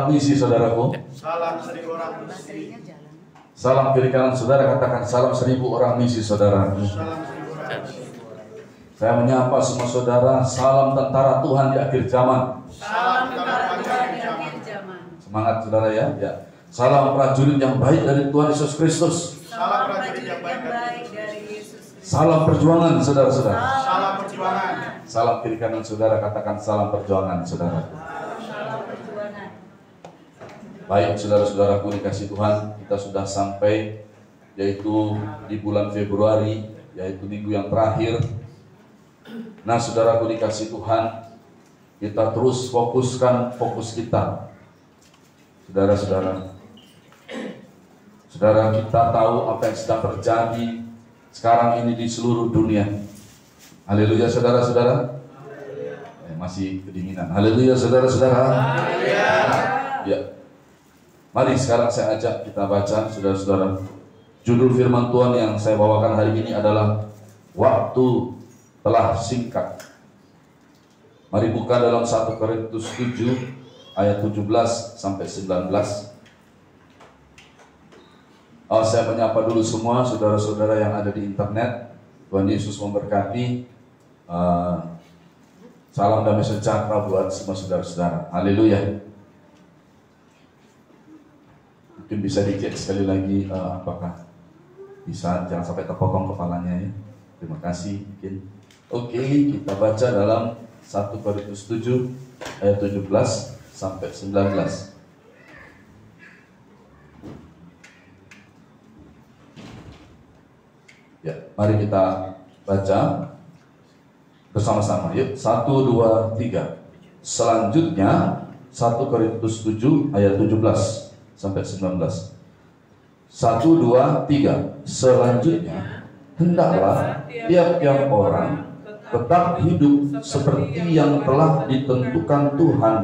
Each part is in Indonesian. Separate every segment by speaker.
Speaker 1: misi saudaraku.
Speaker 2: Salam 1000 orang misi.
Speaker 1: Salam kiri kanan saudara, katakan salam 1000 orang misi saudara.
Speaker 2: Salam 1000 orang misi.
Speaker 1: Saya menyapa semua saudara, salam tentara Tuhan di akhir zaman.
Speaker 2: Salam tentara Tuhan di akhir zaman.
Speaker 1: Semangat saudara ya. Salam prajurit yang baik dari Tuhan Yesus Kristus.
Speaker 2: Salam prajurit yang baik dari Yesus Kristus.
Speaker 1: Salam perjuangan saudara-saudara.
Speaker 2: Salam perjuangan.
Speaker 1: Salam kiri kanan saudara, katakan salam perjuangan saudara.
Speaker 2: Salam perjuangan.
Speaker 1: Baik saudara-saudaraku dikasih Tuhan, kita sudah sampai yaitu di bulan Februari, yaitu minggu yang terakhir. Nah saudaraku dikasih Tuhan, kita terus fokuskan fokus kita. Saudara-saudara, saudara kita tahu apa yang sedang terjadi sekarang ini di seluruh dunia. Haleluya saudara-saudara. Masih kedinginan. Haleluya saudara-saudara. Ya. Mari sekarang saya ajak kita baca saudara-saudara. Judul firman Tuhan yang saya bawakan hari ini adalah waktu telah singkat. Mari buka dalam 1 Korintus 7 ayat 17 sampai 19. Saya menyapa dulu semua saudara-saudara yang ada di internet. Tuhan Yesus memberkati. Salam damai sejahtera buat semua saudara-saudara. Haleluya. Mungkin bisa dicek sekali lagi apakah bisa, jangan sampai terpotong kepalanya ya. Terima kasih. Mungkin. Oke, kita baca dalam 1 Korintus 7 ayat 17 sampai 19. Ya, mari kita baca bersama-sama. Yuk, 1, 2, 3. Selanjutnya 1 Korintus 7 ayat 17 sampai 19. 1, 2, 3. Selanjutnya hendaklah tiap-tiap orang tetap hidup seperti yang telah ditentukan Tuhan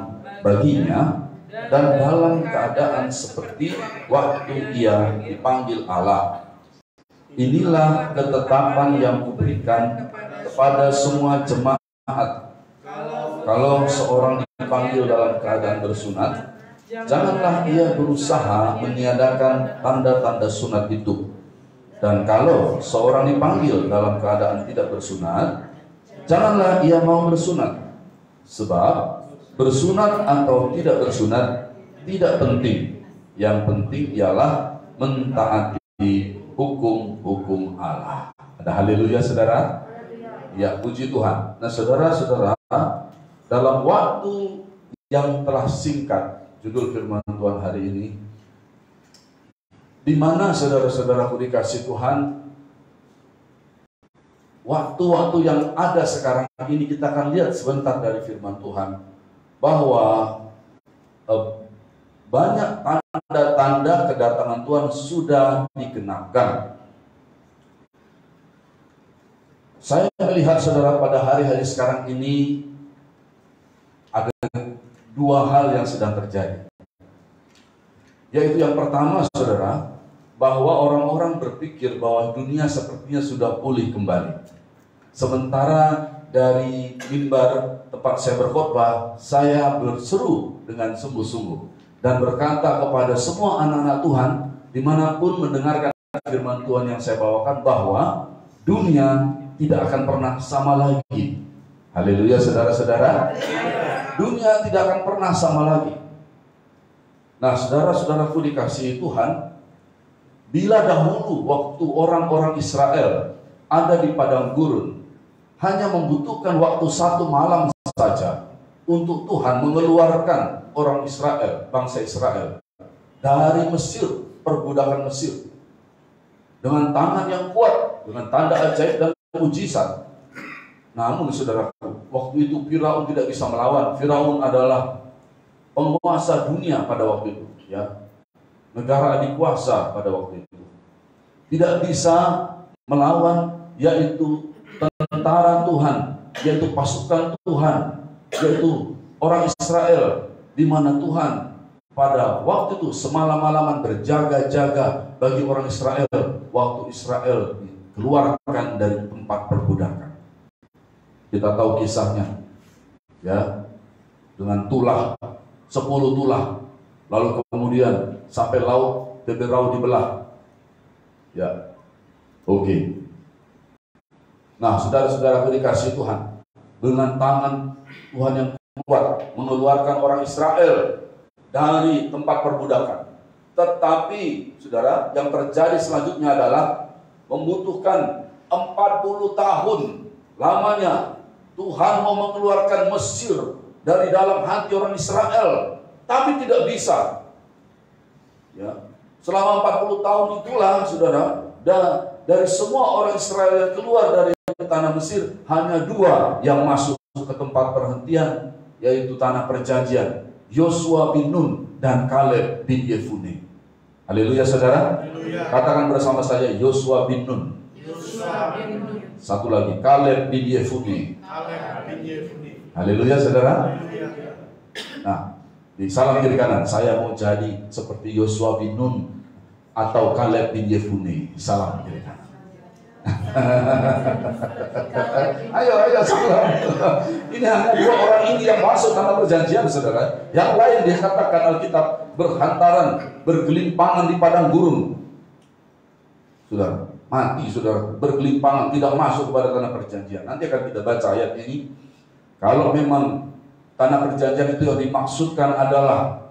Speaker 1: baginya, dan dalam keadaan seperti waktu ia dipanggil Allah. Inilah ketetapan yang kuberikan kepada semua jemaat. Kalau seorang dipanggil dalam keadaan bersunat, janganlah ia berusaha meniadakan tanda-tanda sunat itu. Dan kalau seorang dipanggil dalam keadaan tidak bersunat, janganlah ia mau bersunat. Sebab bersunat atau tidak bersunat tidak penting. Yang penting ialah mentaati hukum-hukum Allah. Ada haleluya saudara? Ya, puji Tuhan. Nah saudara-saudara, dalam waktu yang telah singkat, judul firman Tuhan hari ini, di mana saudara-saudaraku dikasih Tuhan, waktu-waktu yang ada sekarang ini kita akan lihat sebentar dari firman Tuhan bahwa banyak tanda-tanda kedatangan Tuhan sudah digenapkan. Saya melihat saudara pada hari-hari sekarang ini ada dua hal yang sedang terjadi. Yaitu yang pertama saudara, bahwa orang-orang berpikir bahwa dunia sepertinya sudah pulih kembali. Sementara dari mimbar tempat saya berkhotbah, saya berseru dengan sungguh-sungguh dan berkata kepada semua anak-anak Tuhan dimanapun mendengarkan firman Tuhan yang saya bawakan, bahwa dunia tidak akan pernah sama lagi. Haleluya saudara-saudara. Dunia tidak akan pernah sama lagi. Nah saudara-saudaraku dikasihi Tuhan, bila dahulu waktu orang-orang Israel ada di padang gurun, hanya membutuhkan waktu 1 malam saja untuk Tuhan mengeluarkan orang Israel, bangsa Israel, dari Mesir, perbudakan Mesir, dengan tangan yang kuat, dengan tanda ajaib dan mujizat. Namun saudaraku, waktu itu Firaun tidak bisa melawan. Firaun adalah penguasa dunia pada waktu itu, ya. Negara adikuasa pada waktu itu. Tidak bisa melawan, yaitu tentara Tuhan, yaitu pasukan Tuhan, yaitu orang Israel, di mana Tuhan pada waktu itu semalam-malaman berjaga-jaga bagi orang Israel waktu Israel dikeluarkan dari tempat perbudakan. Kita tahu kisahnya, ya, dengan tulah, 10 tulah lalu kemudian sampai laut Teberau dibelah. Ya, oke. Nah, saudara-saudara dikasih Tuhan, dengan tangan Tuhan yang kuat mengeluarkan orang Israel dari tempat perbudakan. Tetapi saudara, yang terjadi selanjutnya adalah membutuhkan 40 tahun lamanya Tuhan mau mengeluarkan Mesir dari dalam hati orang Israel, tapi tidak bisa. Ya, selama 40 tahun itulah saudara, dari semua orang Israel yang keluar dari tanah Mesir, hanya 2 yang masuk ke tempat perhentian, yaitu tanah perjanjian, Yosua bin Nun dan Kaleb bin Yefune. Haleluya saudara. Haleluya. Katakan bersama saya, Yosua bin Nun. Yosua bin Nun. Satu lagi, Kaleb bin Yefune. Kaleb bin Yefune. Haleluya saudara. Haleluya. Nah, di salam kiri kanan, saya mau jadi seperti Yosua bin Nun atau Kaleb bin Yefune. Salam kiri kanan. Ayo salam. Ini hanya 2 orang ini yang masuk tanah perjanjian saudara. Yang lain dikatakan Alkitab berhantaran, bergelimpangan di padang gurun. Saudara, mati saudara, bergelimpangan, tidak masuk kepada tanah perjanjian. Nanti akan kita baca ayat ini. Kalau memang tanah perjanjian itu yang dimaksudkan adalah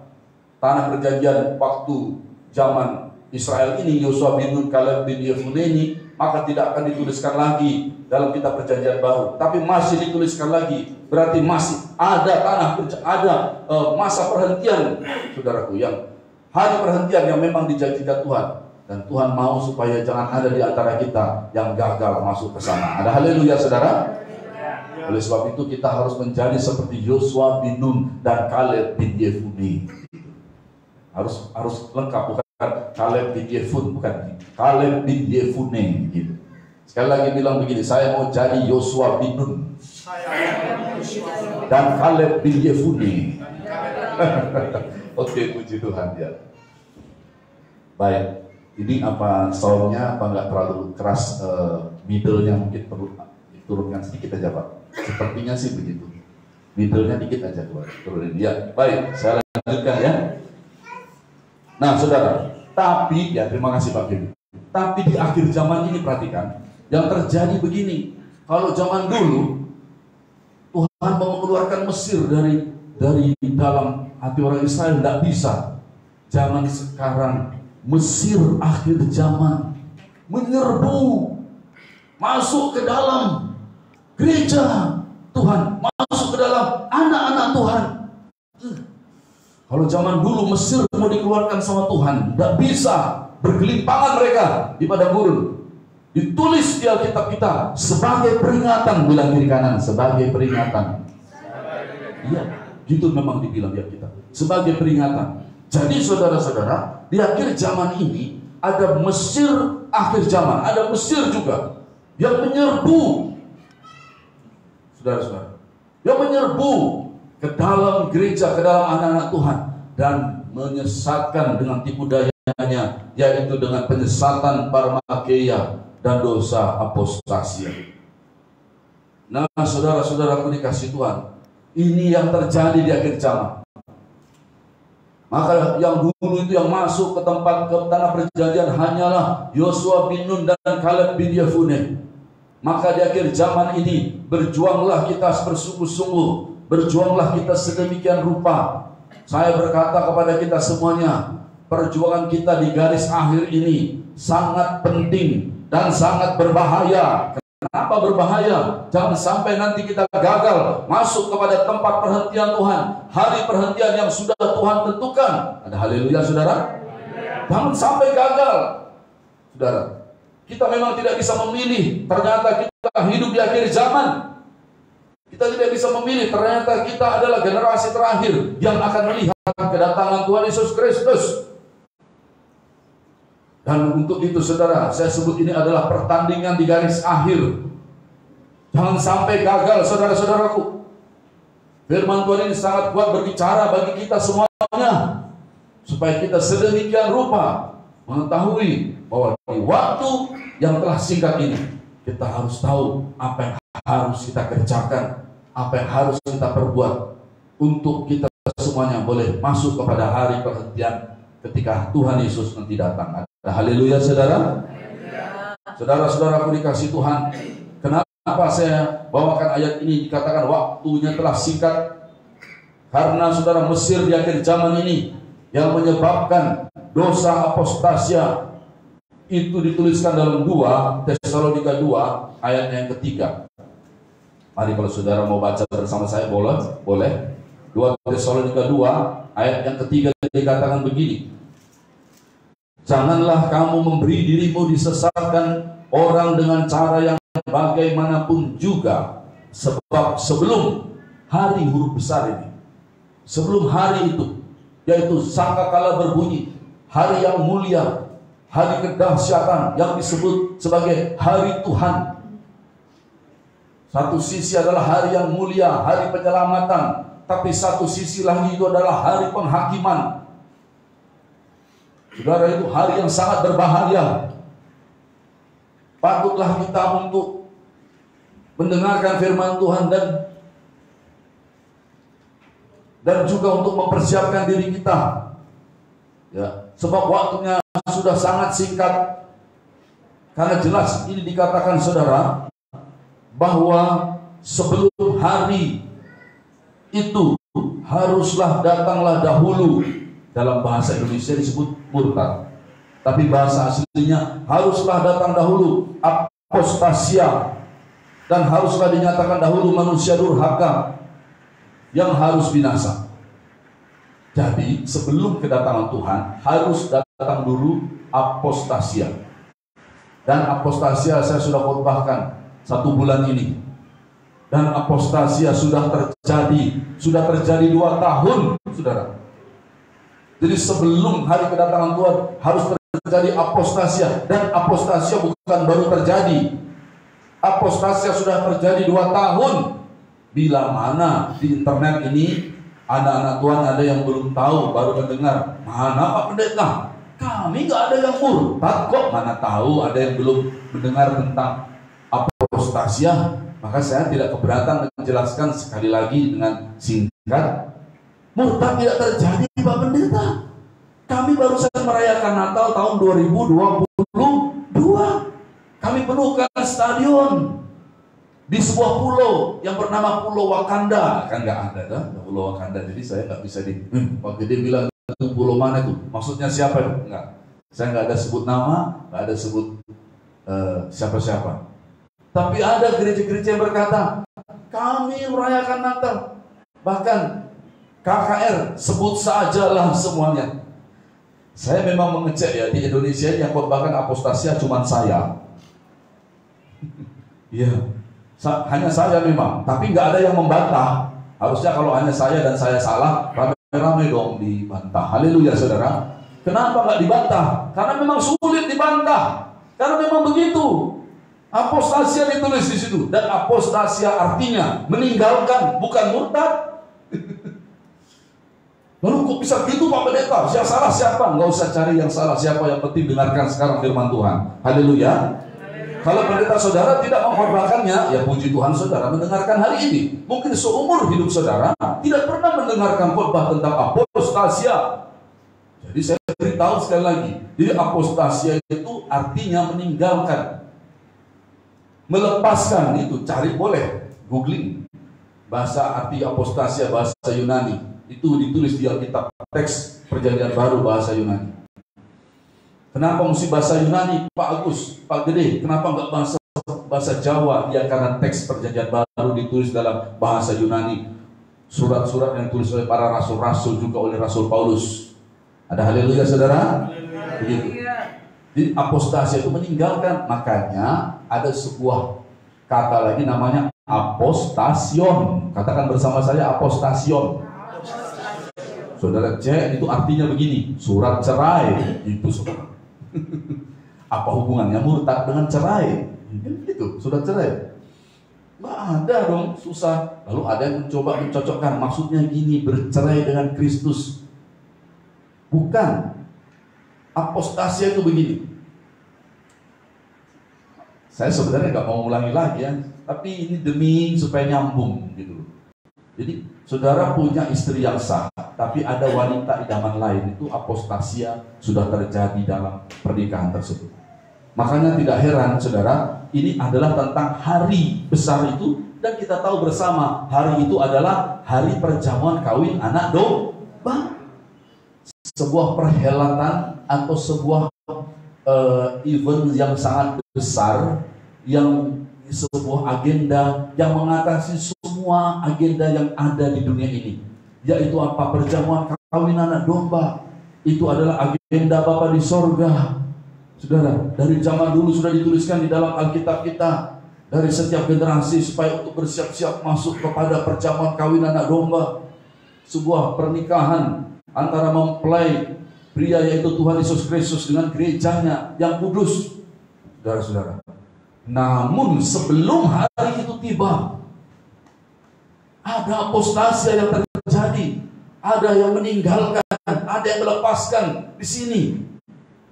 Speaker 1: tanah perjanjian waktu zaman Israel ini, Yosua bin Nun, Kaleb bin Yefune ini, maka tidak akan dituliskan lagi dalam kitab perjanjian baru, tapi masih dituliskan lagi. Berarti masih ada masa perhentian, saudaraku, yang hari perhentian yang memang dijanjikan Tuhan, dan Tuhan mau supaya jangan ada di antara kita yang gagal masuk ke sana. Ada haleluya saudara. Oleh sebab itu kita harus menjadi seperti Yosua bin Nun dan Kaleb bin Yefune. Harus lengkap, bukan Kaleb bin Yefune, bukan Kaleb bin Yefune gitu. Sekali lagi bilang begini, saya mau jadi Yosua bin Nun dan Kaleb bin Yefune. Oke, puji Tuhan ya. Baik, ini apa soundnya apa nggak terlalu keras, middle-nya mungkin perlu diturunkan sedikit aja Pak. Sepertinya sih begitu. Middle-nya dikit aja turunin. Ya, baik, saya lanjutkan ya. Nah, saudara, tapi ya terima kasih Pak Kim. Tapi di akhir zaman ini perhatikan, yang terjadi begini. Kalau zaman dulu Tuhan mau mengeluarkan Mesir dari dalam hati orang Israel, tidak bisa. Zaman sekarang Mesir akhir zaman menyerbu masuk ke dalam gereja Tuhan, masuk ke dalam anak-anak Tuhan. Kalau zaman dulu Mesir mau dikeluarkan sama Tuhan, tidak bisa, bergelimpangan mereka di padang gurun. Ditulis di Alkitab kita sebagai peringatan, bilang kiri kanan, sebagai peringatan. Iya, gitu memang dibilang di Alkitab, sebagai peringatan. Jadi saudara-saudara, di akhir zaman ini ada Mesir akhir zaman, ada Mesir juga yang menyerbu, saudara-saudara, yang menyerbu ke dalam gereja, ke dalam anak-anak Tuhan, dan menyesatkan dengan tipu dayanya, yaitu dengan penyesatan Parmakeia dan dosa apostasia. Nah, saudara-saudaraku dikasih Tuhan, ini yang terjadi di akhir zaman. Maka yang dulu itu yang masuk ke tanah perjanjian hanyalah Yosua bin Nun dan Kaleb bin Yefune. Maka di akhir zaman ini berjuanglah kita bersungguh-sungguh, berjuanglah kita sedemikian rupa. Saya berkata kepada kita semuanya, perjuangan kita di garis akhir ini sangat penting dan sangat berbahaya. Kenapa berbahaya? Jangan sampai nanti kita gagal masuk kepada tempat perhentian Tuhan, hari perhentian yang sudah Tuhan tentukan. Ada haleluya saudara. Jangan sampai gagal, saudara. Kita memang tidak bisa memilih. Ternyata kita hidup di akhir zaman. Kita tidak bisa memilih. Ternyata kita adalah generasi terakhir yang akan melihat kedatangan Tuhan Yesus Kristus. Dan untuk itu saudara, saya sebut ini adalah pertandingan di garis akhir. Jangan sampai gagal saudara-saudaraku. Firman Tuhan ini sangat kuat berbicara bagi kita semuanya, supaya kita sedemikian rupa mengetahui bahwa di waktu yang telah singkat ini, kita harus tahu apa yang harus kita kerjakan, apa yang harus kita perbuat untuk kita semuanya boleh masuk kepada hari perhentian ketika Tuhan Yesus nanti datang. Haleluya saudara. Saudara-saudaraku dikasih Tuhan, kenapa saya bawakan ayat ini? Dikatakan waktunya telah singkat, karena saudara Mesir di akhir zaman ini yang menyebabkan dosa apostasia itu dituliskan dalam 2 Tesalonika 2 ayat yang ketiga. Mari kalau saudara mau baca bersama saya boleh. 2 Tesalonika 2 ayat yang ketiga dikatakan begini. Janganlah kamu memberi dirimu disesatkan orang dengan cara yang bagaimanapun juga, sebab sebelum hari huruf besar ini, sebelum hari itu, yaitu sangkakala berbunyi, hari yang mulia, hari kedahsyatan yang disebut sebagai hari Tuhan. Satu sisi adalah hari yang mulia, hari penyelamatan, tapi satu sisi lagi itu adalah hari penghakiman. Saudara, itu hari yang sangat berbahaya. Patutlah kita untuk mendengarkan firman Tuhan dan juga untuk mempersiapkan diri kita. Ya, sebab waktunya sudah sangat singkat. Karena jelas ini dikatakan saudara bahwa sebelum hari itu haruslah datanglah dahulu. Dalam bahasa Indonesia disebut murtad, tapi bahasa aslinya haruslah datang dahulu apostasia, dan haruslah dinyatakan dahulu manusia durhaka yang harus binasa. Jadi sebelum kedatangan Tuhan harus datang dulu apostasia. Dan apostasia saya sudah khotbahkan 1 bulan ini. Dan apostasia sudah terjadi 2 tahun, saudara. Jadi sebelum hari kedatangan Tuhan harus terjadi apostasia, dan apostasia bukan baru terjadi. Apostasia sudah terjadi 2 tahun. Bila mana di internet ini anak-anak Tuhan ada yang belum tahu, baru mendengar, mana Pak Pendeta? Kami nggak ada yang murtad kok. Mana tahu ada yang belum mendengar tentang apostasia. Maka saya tidak keberatan menjelaskan sekali lagi dengan singkat. Murtad tidak terjadi Pak Pendeta. Kami baru saja merayakan Natal tahun 2022. Kami penuhkan stadion di sebuah pulau yang bernama Pulau Wakanda. Kan nggak ada kan Pulau Wakanda. Jadi saya nggak bisa Pak Gede bilang itu pulau mana itu? Maksudnya siapa itu? Enggak. Saya nggak ada sebut nama, nggak ada sebut siapa-siapa. Tapi ada gereja-gereja yang berkata, kami merayakan Natal. Bahkan KKR, sebut sajalah semuanya. Saya memang mengecek ya, di Indonesia yang khotbahkan apostasia cuma saya. Iya, hanya saya memang. Tapi nggak ada yang membantah. Harusnya kalau hanya saya dan saya salah, rame-rame dong dibantah. Haleluya saudara. Kenapa nggak dibantah? Karena memang sulit dibantah. Karena memang begitu. Apostasia ditulis di situ, dan apostasia artinya meninggalkan, bukan murtad. Lalu kok bisa gitu Pak Pendeta? Yang salah siapa? Nggak usah cari yang salah siapa, yang penting dengarkan sekarang firman Tuhan. Haleluya. Kalau pendeta saudara tidak menghormatkannya, ya puji Tuhan saudara mendengarkan hari ini. Mungkin seumur hidup saudara tidak pernah mendengarkan khotbah tentang apostasia. Jadi saya beritahu sekali lagi, jadi apostasia itu artinya meninggalkan, melepaskan. Itu cari boleh googling bahasa arti apostasia, bahasa Yunani. Itu ditulis di Alkitab, teks Perjanjian Baru bahasa Yunani. Kenapa mesti bahasa Yunani, Pak Agus, Pak Gede? Kenapa enggak bahasa Jawa? Ya karena teks Perjanjian Baru ditulis dalam bahasa Yunani. Surat-surat yang ditulis oleh para rasul-rasul, juga oleh Rasul Paulus. Ada haleluya saudara? Begitu. Jadi apostasia itu meninggalkan. Makanya ada sebuah kata lagi namanya apostasion. Katakan bersama saya, apostasion. Saudara cek, itu artinya begini, surat cerai. Itu saudara. Apa hubungannya murtad dengan cerai? Itu surat cerai. Nggak ada dong, susah. Lalu ada yang mencoba mencocokkan, maksudnya gini, bercerai dengan Kristus. Bukan. Apostasia itu begini. Saya sebenarnya nggak mau ulangi lagi ya, tapi ini demi supaya nyambung gitu. Jadi saudara punya istri yang sah, tapi ada wanita idaman lain, itu apostasia sudah terjadi dalam pernikahan tersebut. Makanya tidak heran saudara, ini adalah tentang hari besar itu, dan kita tahu bersama hari itu adalah hari perjamuan kawin anak domba. Sebuah perhelatan atau sebuah event yang sangat besar, yang sebuah agenda yang mengatasi semua agenda yang ada di dunia ini, yaitu apa? Perjamuan kawin anak domba. Itu adalah agenda Bapa di sorga. Saudara, dari zaman dulu sudah dituliskan di dalam Alkitab kita, dari setiap generasi, supaya untuk bersiap-siap masuk kepada perjamuan kawin anak domba, sebuah pernikahan antara mempelai pria yaitu Tuhan Yesus Kristus dengan gerejanya yang kudus. Saudara-saudara, namun sebelum hari itu tiba, ada apostasia yang terjadi, ada yang meninggalkan, ada yang melepaskan di sini.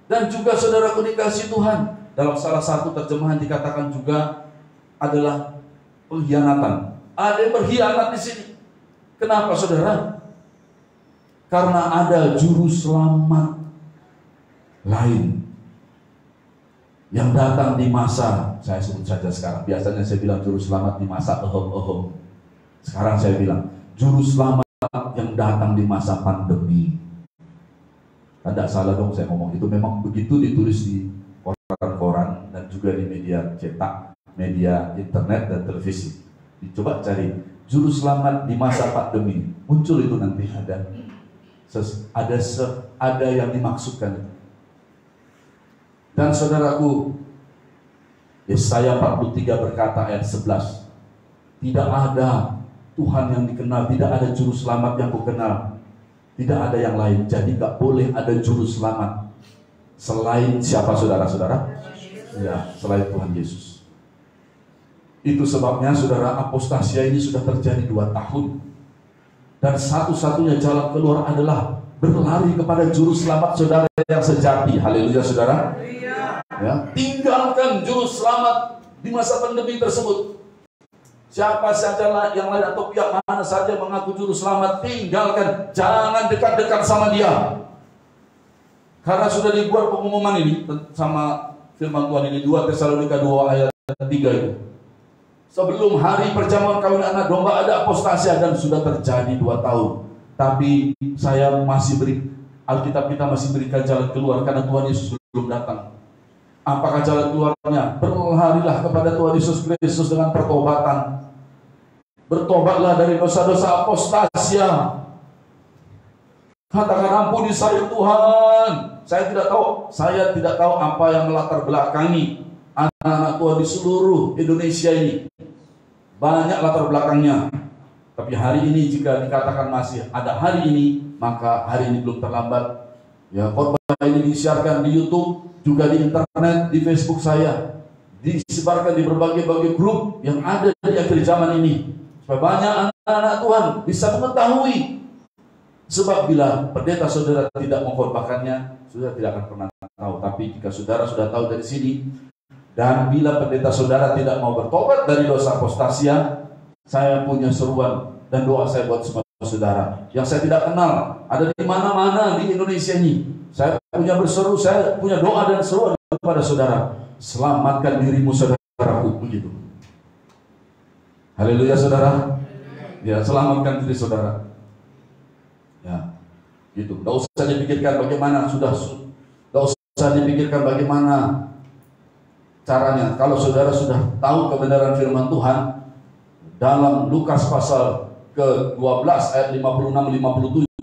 Speaker 1: Dan juga saudaraku dikasihi Tuhan, dalam salah satu terjemahan dikatakan juga adalah pengkhianatan. Ada yang berkhianat di sini. Kenapa saudara? Karena ada juru selamat lain yang datang di masa, saya sebut saja sekarang. Biasanya saya bilang juru selamat di masa Sekarang saya bilang juru selamat yang datang di masa pandemi. Tidak salah dong saya ngomong, itu memang begitu ditulis di koran-koran dan juga di media cetak, media internet dan televisi. Dicoba cari juru selamat di masa pandemi, muncul itu nanti ada yang dimaksudkan. Dan saudaraku, Yesaya 43 berkata ayat 11, tidak ada Tuhan yang dikenal, tidak ada juru selamat yang kukenal, tidak ada yang lain. Jadi gak boleh ada juru selamat selain siapa saudara-saudara? Ya, selain Tuhan Yesus. Itu sebabnya saudara, apostasia ini sudah terjadi 2 tahun. Dan satu-satunya jalan keluar adalah berlari kepada juru selamat saudara yang sejati. Haleluya saudara. Ya, tinggalkan juru selamat di masa pandemi tersebut. Siapa saja yang lain atau pihak mana saja mengaku juru selamat, tinggalkan. Jangan dekat-dekat sama dia. Karena sudah dibuat pengumuman ini sama firman Tuhan ini, 2 Tesalonika 2 ayat 3 itu. Sebelum hari perjamuan kawin anak domba ada apostasia, dan sudah terjadi 2 tahun. Tapi saya masih Alkitab kita masih berikan jalan keluar karena Tuhan Yesus belum datang. Apakah jalan keluarnya? Berlarilah kepada Tuhan Yesus Kristus dengan pertobatan. Bertobatlah dari dosa-dosa apostasia. Katakan, ampuni saya Tuhan. Saya tidak tahu apa yang melatar belakangi anak-anak Tuhan di seluruh Indonesia ini. Banyak latar belakangnya. Tapi hari ini jika dikatakan masih ada hari ini, maka hari ini belum terlambat. Ya, khotbah ini disiarkan di YouTube, juga di internet, di Facebook saya, disebarkan di berbagai grup yang ada di akhir zaman ini, supaya banyak anak-anak Tuhan bisa mengetahui. Sebab bila pendeta saudara tidak mengkhotbahkannya, saudara tidak akan pernah tahu. Tapi jika saudara sudah tahu dari sini, dan bila pendeta saudara tidak mau bertobat dari dosa apostasia, saya punya seruan dan doa saya buat semua saudara yang saya tidak kenal, ada di mana-mana di Indonesia ini. Saya punya berseru, saya punya doa dan seruan kepada saudara. Selamatkan dirimu saudaraku, begitu. Haleluya saudara. Ya, selamatkan diri saudara. Ya, gitu. Tidak usah dipikirkan bagaimana, tidak usah dipikirkan bagaimana caranya. Kalau saudara sudah tahu kebenaran firman Tuhan dalam Lukas pasal ke-12 ayat 56-57,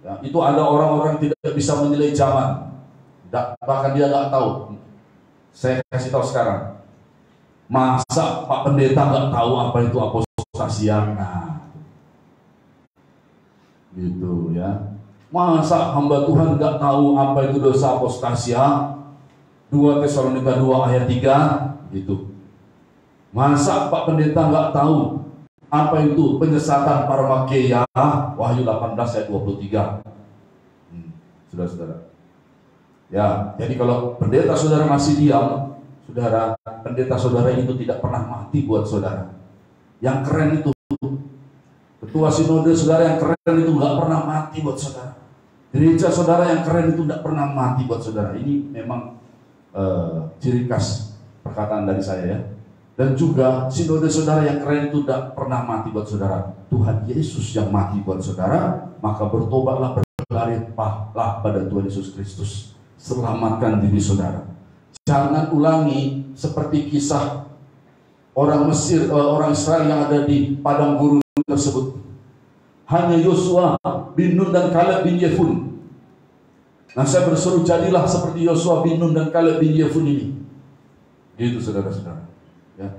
Speaker 1: ya, itu ada orang-orang tidak bisa menilai zaman, bahkan dia nggak tahu. Saya kasih tahu sekarang, masa Pak Pendeta nggak tahu apa itu apostasia? Nah, gitu ya. Masa hamba Tuhan nggak tahu apa itu dosa apostasia? 2 Tesalonika 2 ayat 3 gitu. Masa Pak Pendeta nggak tahu apa itu penyesatan parmakeia? Wahyu 18 ayat 23. Saudara-saudara. Ya, jadi kalau pendeta saudara masih diam, saudara, pendeta saudara itu tidak pernah mati buat saudara. Yang keren itu Ketua sinode saudara yang keren itu nggak pernah mati buat saudara. Gereja saudara yang keren itu nggak pernah mati buat saudara. Ini memang ciri khas perkataan dari saya ya. Dan juga sinode saudara yang keren itu tidak pernah mati buat saudara. Tuhan Yesus yang mati buat saudara, maka bertobatlah, berlimpahlah pada Tuhan Yesus Kristus. Selamatkan diri saudara. Jangan ulangi seperti kisah orang Mesir, orang Israel yang ada di padang gurun tersebut. Hanya Yosua bin Nun dan Kaleb bin Yefun. Nah, saya berseru jadilah seperti Yosua bin Nun dan Kaleb bin Yefun ini. Gitu saudara-saudara. Ya,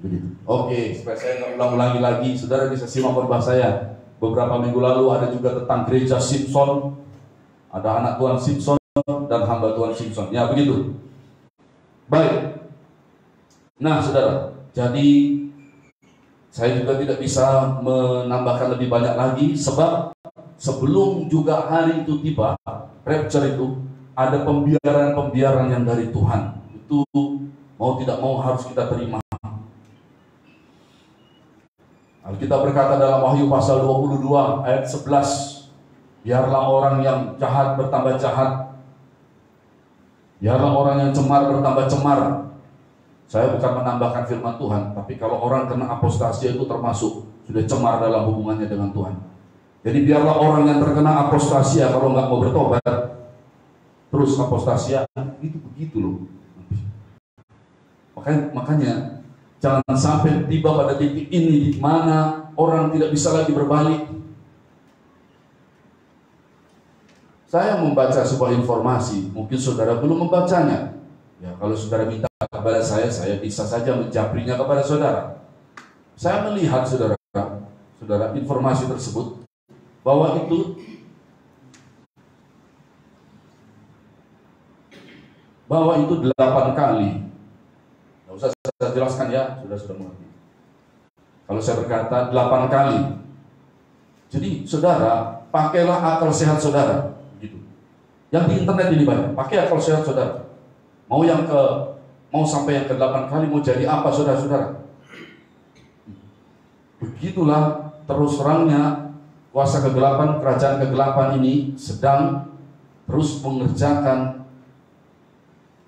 Speaker 1: begitu. Oke, supaya saya nggak ulang-ulangi lagi, saudara bisa simak khotbah saya beberapa minggu lalu. Ada juga tentang gereja Simpson, ada anak Tuhan Simpson dan hamba Tuhan Simpson. Ya begitu. Baik. Nah saudara, jadi saya juga tidak bisa menambahkan lebih banyak lagi, sebab sebelum juga hari itu tiba, rapture itu, ada pembiaran-pembiaran yang dari Tuhan. Itu mau tidak mau harus kita terima. Alkitab berkata dalam Wahyu pasal 22 ayat 11, biarlah orang yang jahat bertambah jahat, biarlah orang yang cemar bertambah cemar. Saya bukan menambahkan firman Tuhan, tapi kalau orang kena apostasi itu termasuk sudah cemar dalam hubungannya dengan Tuhan. Jadi biarlah orang yang terkena apostasi, kalau nggak mau bertobat terus apostasi, itu begitu loh. Makanya jangan sampai tiba pada titik ini di mana orang tidak bisa lagi berbalik. Saya membaca sebuah informasi, mungkin saudara belum membacanya. Ya, kalau saudara minta kepada saya bisa saja menjabrinya kepada saudara. Saya melihat saudara informasi tersebut bahwa itu bahwa itu 8 kali. Nggak usah saya jelaskan ya, sudah mengerti. Kalau saya berkata 8 kali, jadi saudara pakailah akal sehat saudara, gitu. Yang di internet ini banyak, pakai akal sehat saudara. Mau sampai yang ke-8 kali, mau jadi apa saudara-saudara? Begitulah terus terangnya kuasa kegelapan, kerajaan kegelapan ini sedang terus mengerjakan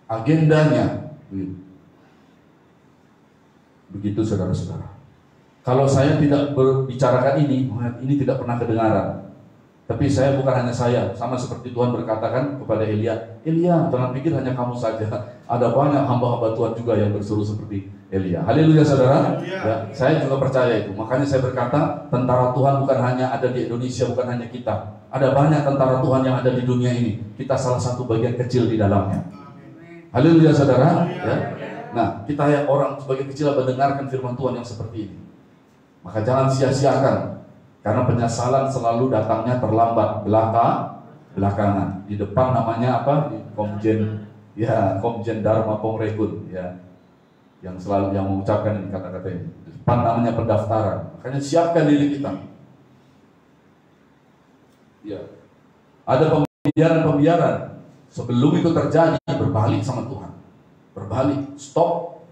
Speaker 1: agendanya. Begitu saudara-saudara. Kalau saya tidak berbicarakan ini tidak pernah kedengaran. Tapi saya bukan hanya saya, sama seperti Tuhan berkatakan kepada Elia, jangan pikir hanya kamu saja. Ada banyak hamba-hamba Tuhan juga yang berseru seperti Elia. Haleluya saudara. Ya, saya juga percaya itu. Makanya saya berkata, tentara Tuhan bukan hanya ada di Indonesia, bukan hanya kita. Ada banyak tentara Tuhan yang ada di dunia ini. Kita salah satu bagian kecil di dalamnya. Haleluya saudara. Ya. Nah, kita yang orang sebagai kecil mendengarkan firman Tuhan yang seperti ini. Maka jangan sia-siakan, karena penyesalan selalu datangnya terlambat, belakangan. Di depan namanya apa? Komjen Dharma Pongrekun, ya, yang selalu yang mengucapkan ini kata-kata ini. Di depan namanya pendaftaran. Makanya siapkan diri kita. Ya, ada pembiaran. Sebelum itu terjadi, berbalik sama Tuhan. Berbalik, stop,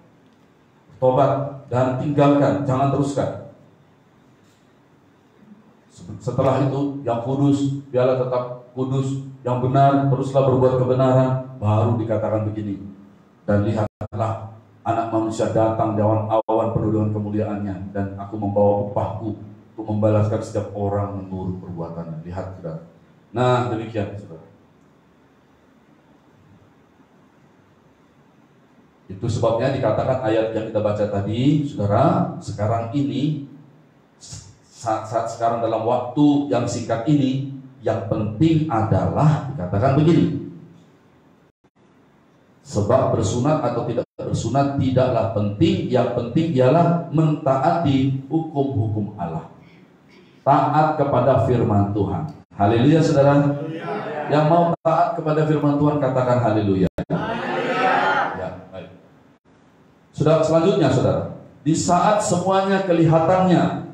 Speaker 1: tobat, dan tinggalkan, jangan teruskan. Setelah itu, yang kudus, biarlah tetap kudus, yang benar, teruslah berbuat kebenaran, baru dikatakan begini. Dan lihatlah, anak manusia datang di awan penuh dengan kemuliaannya, dan aku membawa upahku untuk membalaskan setiap orang menurut perbuatannya. Lihat, saudara. Nah, demikian, saudara. Itu sebabnya dikatakan ayat yang kita baca tadi, saudara, sekarang ini, saat sekarang dalam waktu yang singkat ini, yang penting adalah dikatakan begini. Sebab bersunat atau tidak bersunat tidaklah penting, yang penting ialah mentaati hukum-hukum Allah. Taat kepada firman Tuhan. Haleluya saudara. Yang mau taat kepada firman Tuhan katakan haleluya. Saudara, selanjutnya saudara, di saat semuanya kelihatannya,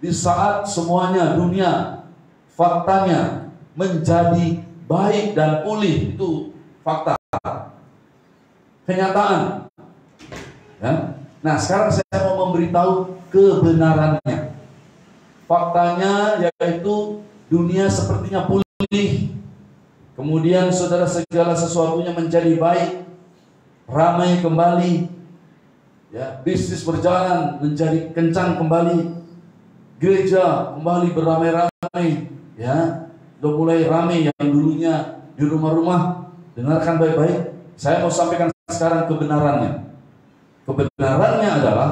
Speaker 1: di saat semuanya dunia, faktanya menjadi baik dan pulih, itu fakta, kenyataan. Ya. Nah sekarang saya mau memberitahu kebenarannya. Faktanya yaitu dunia sepertinya pulih. Kemudian saudara, segala sesuatunya menjadi baik, ramai kembali. Ya, bisnis berjalan menjadi kencang kembali. Gereja kembali beramai-ramai. Ya, udah mulai ramai yang dulunya di rumah-rumah. Dengarkan baik-baik. Saya mau sampaikan sekarang kebenarannya. Kebenarannya adalah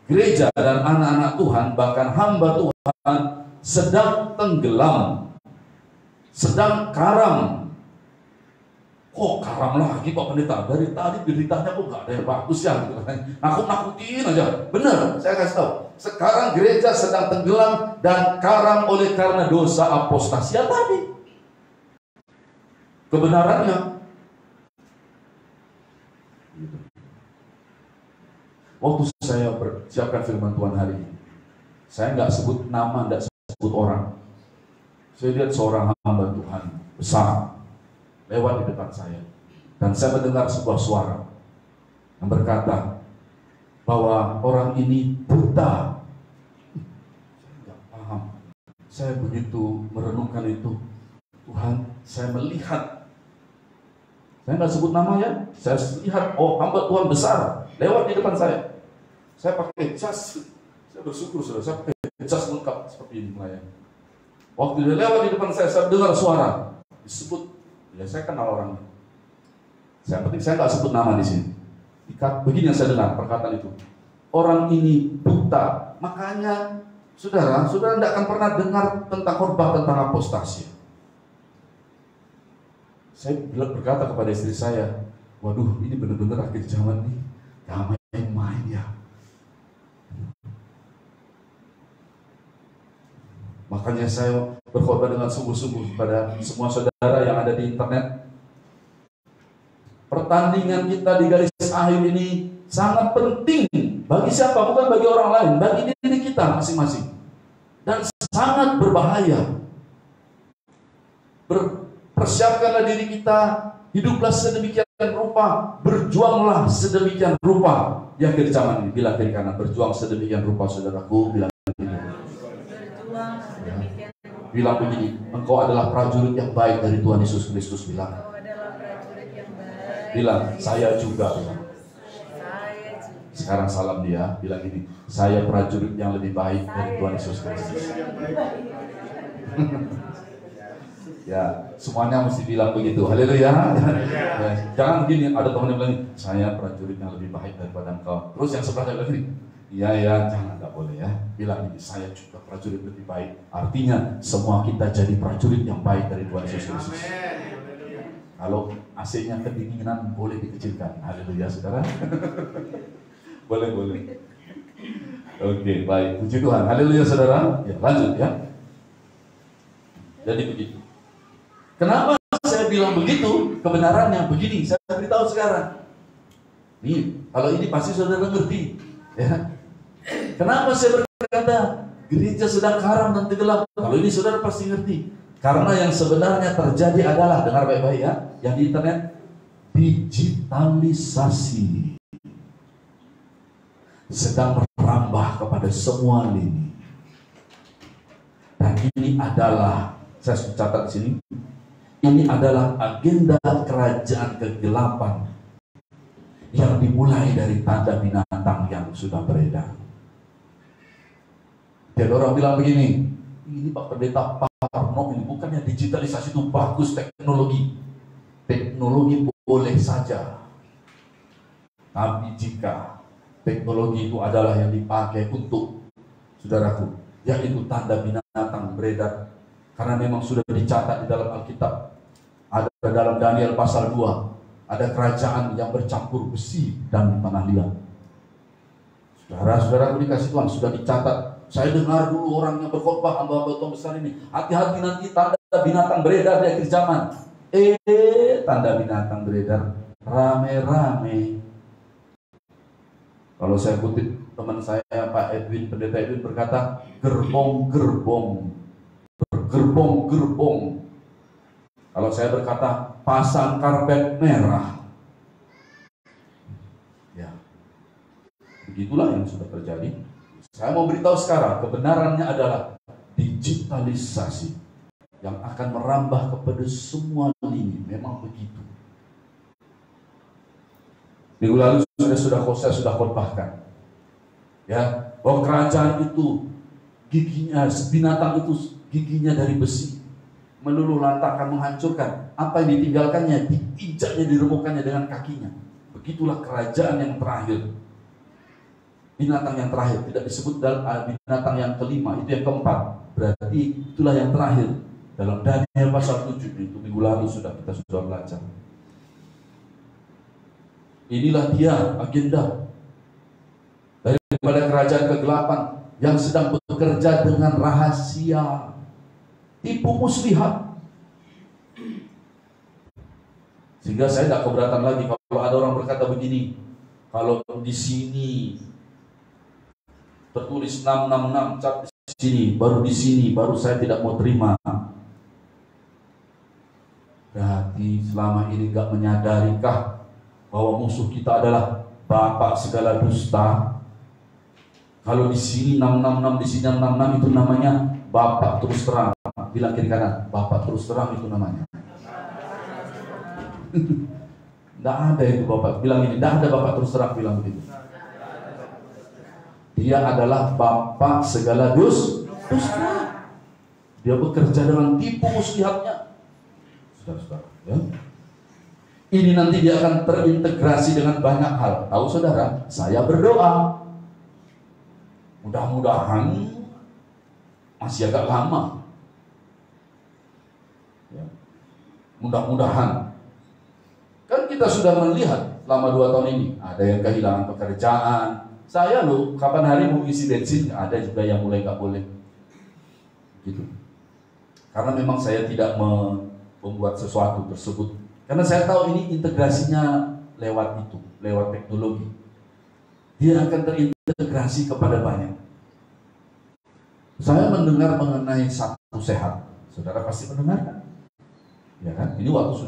Speaker 1: gereja dan anak-anak Tuhan, bahkan hamba Tuhan, sedang tenggelam, sedang karam. Kok karam lagi Pak Pendeta? Dari tadi beritanya kok gak ada yang bagus ya? Nakut-nakutin aja. Benar, saya kasih tahu. Sekarang gereja sedang tenggelam dan karam oleh karena dosa apostasia tadi. Kebenarannya. Waktu saya bersiapkan firman Tuhan hari ini, saya nggak sebut nama, nggak sebut orang. Saya lihat seorang hamba Tuhan besar lewat di depan saya, dan saya mendengar sebuah suara yang berkata bahwa orang ini buta. Saya nggak paham. Saya begitu merenungkan itu, Tuhan, saya melihat. Saya nggak sebut nama ya, saya lihat, oh hamba Tuhan besar lewat di depan saya. Saya pakai jas, saya bersyukur sudah, saya pakai jas lengkap seperti ini melayani. Waktu dia lewat di depan saya dengar suara disebut, ya saya kenal orangnya. Saya penting saya nggak sebut nama di sini. Begini yang saya dengar perkataan itu. Orang ini buta, makanya saudara tidak akan pernah dengar tentang khotbah tentang apostasi. Saya berkata kepada istri saya, waduh ini benar-benar akhir zaman nih, gak main-main ya. Makanya saya berkhotbah dengan sungguh-sungguh kepada semua saudara yang ada di internet. Pertandingan kita di garis akhir ini sangat penting. Bagi siapa? Bukan bagi orang lain, bagi diri kita masing-masing. Dan sangat berbahaya. Persiapkanlah diri kita, hiduplah sedemikian rupa, berjuanglah sedemikian rupa. Di akhir zaman ini, bilang kiri kanan, berjuang sedemikian rupa, saudaraku, bilang bilang begini, engkau adalah prajurit yang baik dari Tuhan Yesus Kristus. Bilang, saya juga. Bilang. Sekarang salam dia, bilang gini, saya prajurit yang lebih baik dari Tuhan Yesus Kristus. Ya, semuanya mesti bilang begitu. Haleluya. Ya, jangan begini, ada teman yang bilang, saya prajurit yang lebih baik daripada engkau. Terus yang sebelahnya bilang gini, iya, jangan, nggak boleh ya. Bilang ini, saya juga prajurit lebih baik. Artinya semua kita jadi prajurit yang baik dari Tuhan Yesus Kristus. Kalau AC-nya kedinginan boleh dikecilkan. Haleluya, saudara. boleh. Oke, baik. Puji Tuhan. Haleluya, saudara. Ya, lanjut ya. Jadi begitu. Kenapa saya bilang begitu? Kebenarannya begini. Saya beritahu sekarang. Nih, kalau ini pasti saudara ngerti. Ya. Kenapa saya berkata gereja sedang karam dan tenggelam? Kalau ini saudara pasti ngerti. Karena yang sebenarnya terjadi adalah, dengar baik-baik ya, yang di internet, digitalisasi sedang merambah kepada semua lini. Dan ini adalah, saya catat di sini, ini adalah agenda kerajaan kegelapan yang dimulai dari tanda binatang yang sudah beredar. Jadi orang bilang begini, ini Pak Pendeta Parno, ini bukannya digitalisasi itu bagus, teknologi boleh saja. Tapi jika teknologi itu adalah yang dipakai untuk, saudaraku, yaitu tanda binatang beredar, karena memang sudah dicatat di dalam Alkitab, ada dalam Daniel pasal 2, ada kerajaan yang bercampur besi dan tanah liat. Saudara-saudara dikasih Tuhan, sudah dicatat. Saya dengar dulu orang yang berkhotbah, hamba-hamba Tuhan besar ini, hati-hati nanti tanda binatang beredar di akhir zaman. Tanda binatang beredar rame-rame. Kalau saya kutip teman saya Pak Edwin, Pendeta Edwin berkata, gerbong-gerbong. Kalau saya berkata, pasang karpet merah. Ya, begitulah yang sudah terjadi. Saya mau beritahu sekarang, kebenarannya adalah digitalisasi yang akan merambah kepada semua lini. Memang begitu. Minggu lalu saya sudah khotbahkan, ya, bahwa kerajaan itu giginya, binatang itu giginya dari besi, meluluh lantakkan, menghancurkan. Apa yang ditinggalkannya, diinjaknya, diremukkannya dengan kakinya. Begitulah kerajaan yang terakhir. Binatang yang terakhir tidak disebut dalam binatang yang kelima, itu yang keempat. Berarti itulah yang terakhir. Dalam Daniel pasal 7 itu minggu lalu kita sudah belajar. Inilah dia agenda daripada kerajaan kegelapan yang sedang bekerja dengan rahasia, tipu muslihat. Sehingga saya tidak keberatan lagi kalau ada orang berkata begini, kalau di sini tertulis 666, cap di sini, baru saya tidak mau terima. Berarti selama ini gak menyadarikah bahwa musuh kita adalah bapak segala dusta? Kalau di sini 666, di sini 666, itu namanya bapak terus terang. Bilang kiri kanan, bapak terus terang itu namanya. Tidak ada itu bapak. Bilang ini, tidak ada bapak terus terang, bilang begitu. Dia adalah bapak segala dusta. Dia bekerja dengan tipu muslihatnya. Saudara, ya. Ini nanti dia akan terintegrasi dengan banyak hal. Tahu saudara, saya berdoa mudah-mudahan masih agak lama, ya. Mudah-mudahan. Kan kita sudah melihat selama 2 tahun ini ada yang kehilangan pekerjaan. Saya loh, kapan hari mau isi bensin, ada juga yang mulai nggak boleh, gitu. Karena memang saya tidak membuat sesuatu tersebut, karena saya tahu ini integrasinya lewat itu, lewat teknologi. Dia akan terintegrasi kepada banyak. Saya mendengar mengenai satu sehat, saudara pasti mendengar, ya kan? Ini waktu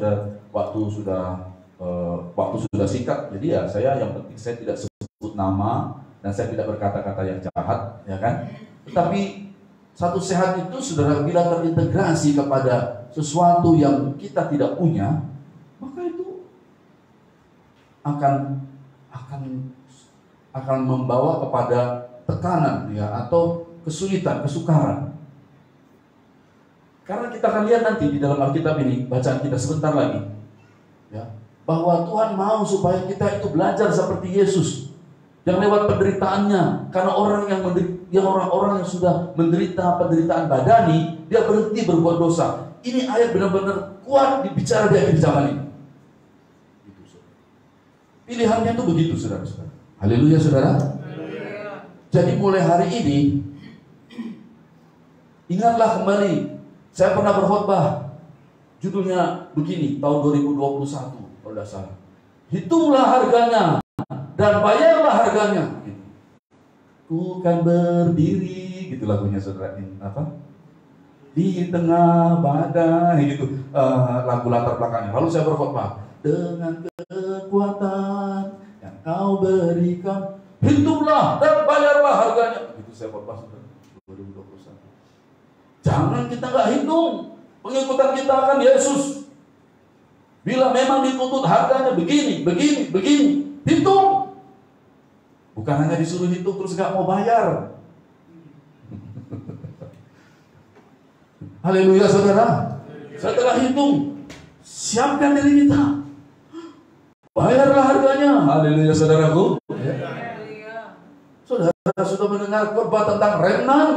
Speaker 1: sudah singkat, jadi ya saya yang penting saya tidak sebut nama dan saya tidak berkata-kata yang jahat, ya kan? Tetapi satu sehat itu, saudara, bila terintegrasi kepada sesuatu yang kita tidak punya, maka itu akan membawa kepada tekanan, ya, atau kesulitan, kesukaran. Karena kita akan lihat nanti di dalam Alkitab ini, bacaan kita sebentar lagi, ya, bahwa Tuhan mau supaya kita itu belajar seperti Yesus yang lewat penderitaannya. Karena orang-orang yang sudah menderita penderitaan badani, dia berhenti berbuat dosa. Ini ayat benar-benar kuat dibicara di akhir zaman ini. Pilihannya itu begitu, saudara-saudara. Haleluya, saudara. Jadi mulai hari ini, ingatlah kembali, saya pernah berkhotbah, judulnya begini, tahun 2021, kalau tidak salah. Hitunglah harganya dan bayarlah harganya. Ku kan berdiri, gitu lagunya, saudara. Apa? Di tengah badai, gitu, lagu latar belakangnya. Lalu saya berkhotbah, dengan kekuatan yang kau berikan, hitunglah dan bayarlah harganya. Itu saya khotbah 2021. Jangan kita nggak hitung. Pengikutan kita akan Yesus. Bila memang dituntut harganya begini, hitung. Bukan hanya disuruh hitung terus nggak mau bayar. Haleluya, saudara. Setelah hitung, siapkan diri kita. Bayarlah harganya. Haleluya, saudaraku. Saudara sudah mendengar khotbah tentang remnan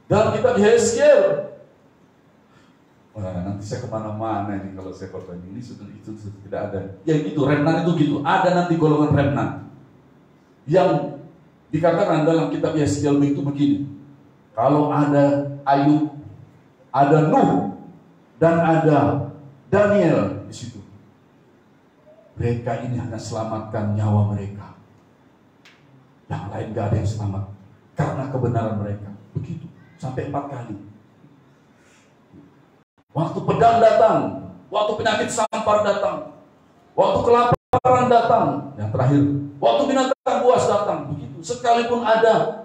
Speaker 1: dalam kitab Yeskiel. Wah, nanti saya kemana-mana ini kalau saya khotbah ini sudah itu tidak ada. Yang itu remnan itu gitu. Ada nanti golongan remnan yang dikatakan dalam kitab Yeskiel itu begini. Kalau ada Ayub, ada Nuh, dan ada Daniel di situ, mereka ini akan selamatkan nyawa mereka. Yang lain gak ada yang selamat karena kebenaran mereka. Begitu sampai 4 kali. Waktu pedang datang, waktu penyakit sampar datang, waktu kelaparan datang, yang terakhir waktu binatang buas datang. Begitu. Sekalipun ada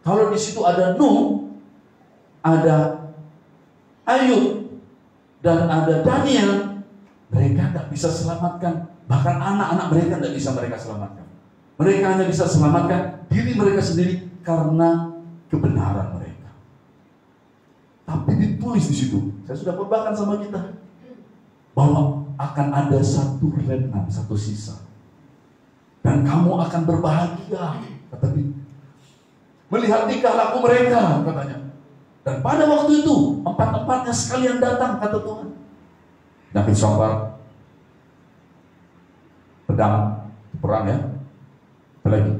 Speaker 1: Kalau di situ ada Nuh, ada Ayub, dan ada Daniel, mereka tidak bisa selamatkan. Bahkan anak-anak mereka tidak bisa mereka selamatkan. Mereka hanya bisa selamatkan diri mereka sendiri karena kebenaran mereka. Tapi ditulis di situ, saya sudah khotbahkan sama kita, bahwa akan ada satu remnant, satu sisa. Dan kamu akan berbahagia, kata dia, melihat tingkah laku mereka, katanya. Dan pada waktu itu, empat-empatnya sekalian datang, kata Tuhan. Penyakit sampar, pedang, perang ya, apalagi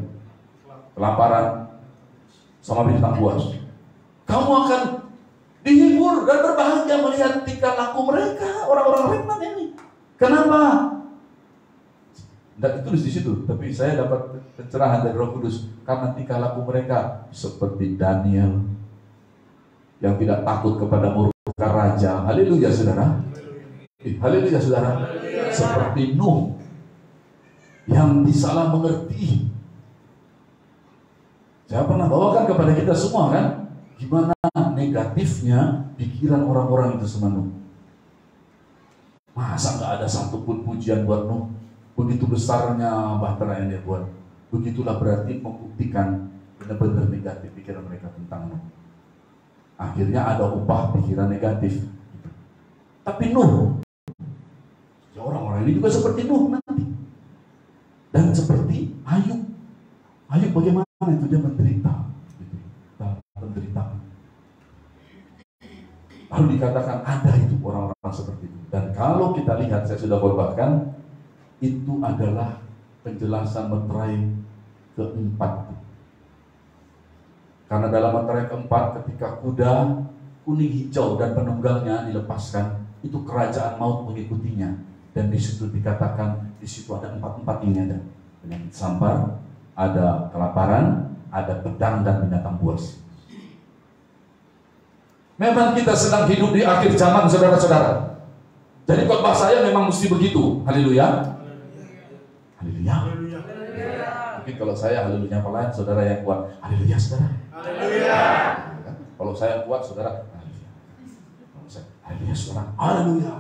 Speaker 1: kelaparan, sama binatang buas. Kamu akan dihibur dan berbahagia melihat tingkah laku mereka, orang-orang remnant ini. Kenapa? Tidak ditulis di situ, tapi saya dapat pencerahan dari Roh Kudus karena tingkah laku mereka seperti Daniel yang tidak takut kepada murka raja. Haleluya, saudara. Haleluya, saudara. Seperti Nuh yang disalah mengerti. Saya pernah bawakan kepada kita semua kan, gimana negatifnya pikiran orang-orang itu sama Nuh. Masa nggak ada satupun pujian buat Nuh? Begitu besarnya bahtera yang dia buat. Begitulah berarti membuktikan benar-benar negatif pikiran mereka tentang Nuh. Akhirnya ada upah pikiran negatif. Tapi Nuh, ya orang-orang ini juga seperti Nuh nanti. Dan seperti Ayub. Ayub bagaimana itu dia menderita, gitu. Penderitaan. Lalu dikatakan ada itu orang-orang seperti itu. Dan kalau kita lihat, saya sudah khotbahkan, itu adalah penjelasan meterai keempat. Karena dalam meterai keempat, ketika kuda kuning, hijau, dan penunggalnya dilepaskan, itu kerajaan maut mengikutinya. Dan di situ dikatakan, di situ ada empat-empat ini ada. Penyakit sampar, ada kelaparan, ada pedang, dan binatang buas. Memang kita sedang hidup di akhir zaman, saudara-saudara. Jadi khotbah saya memang mesti begitu. Haleluya. Haleluya. Mungkin kalau saya haleluya pelan, saudara yang kuat. Haleluya, saudara. Haleluya. Kalau saya kuat, saudara. Haleluya. Kalau saya, haleluya, saudara. Haleluya.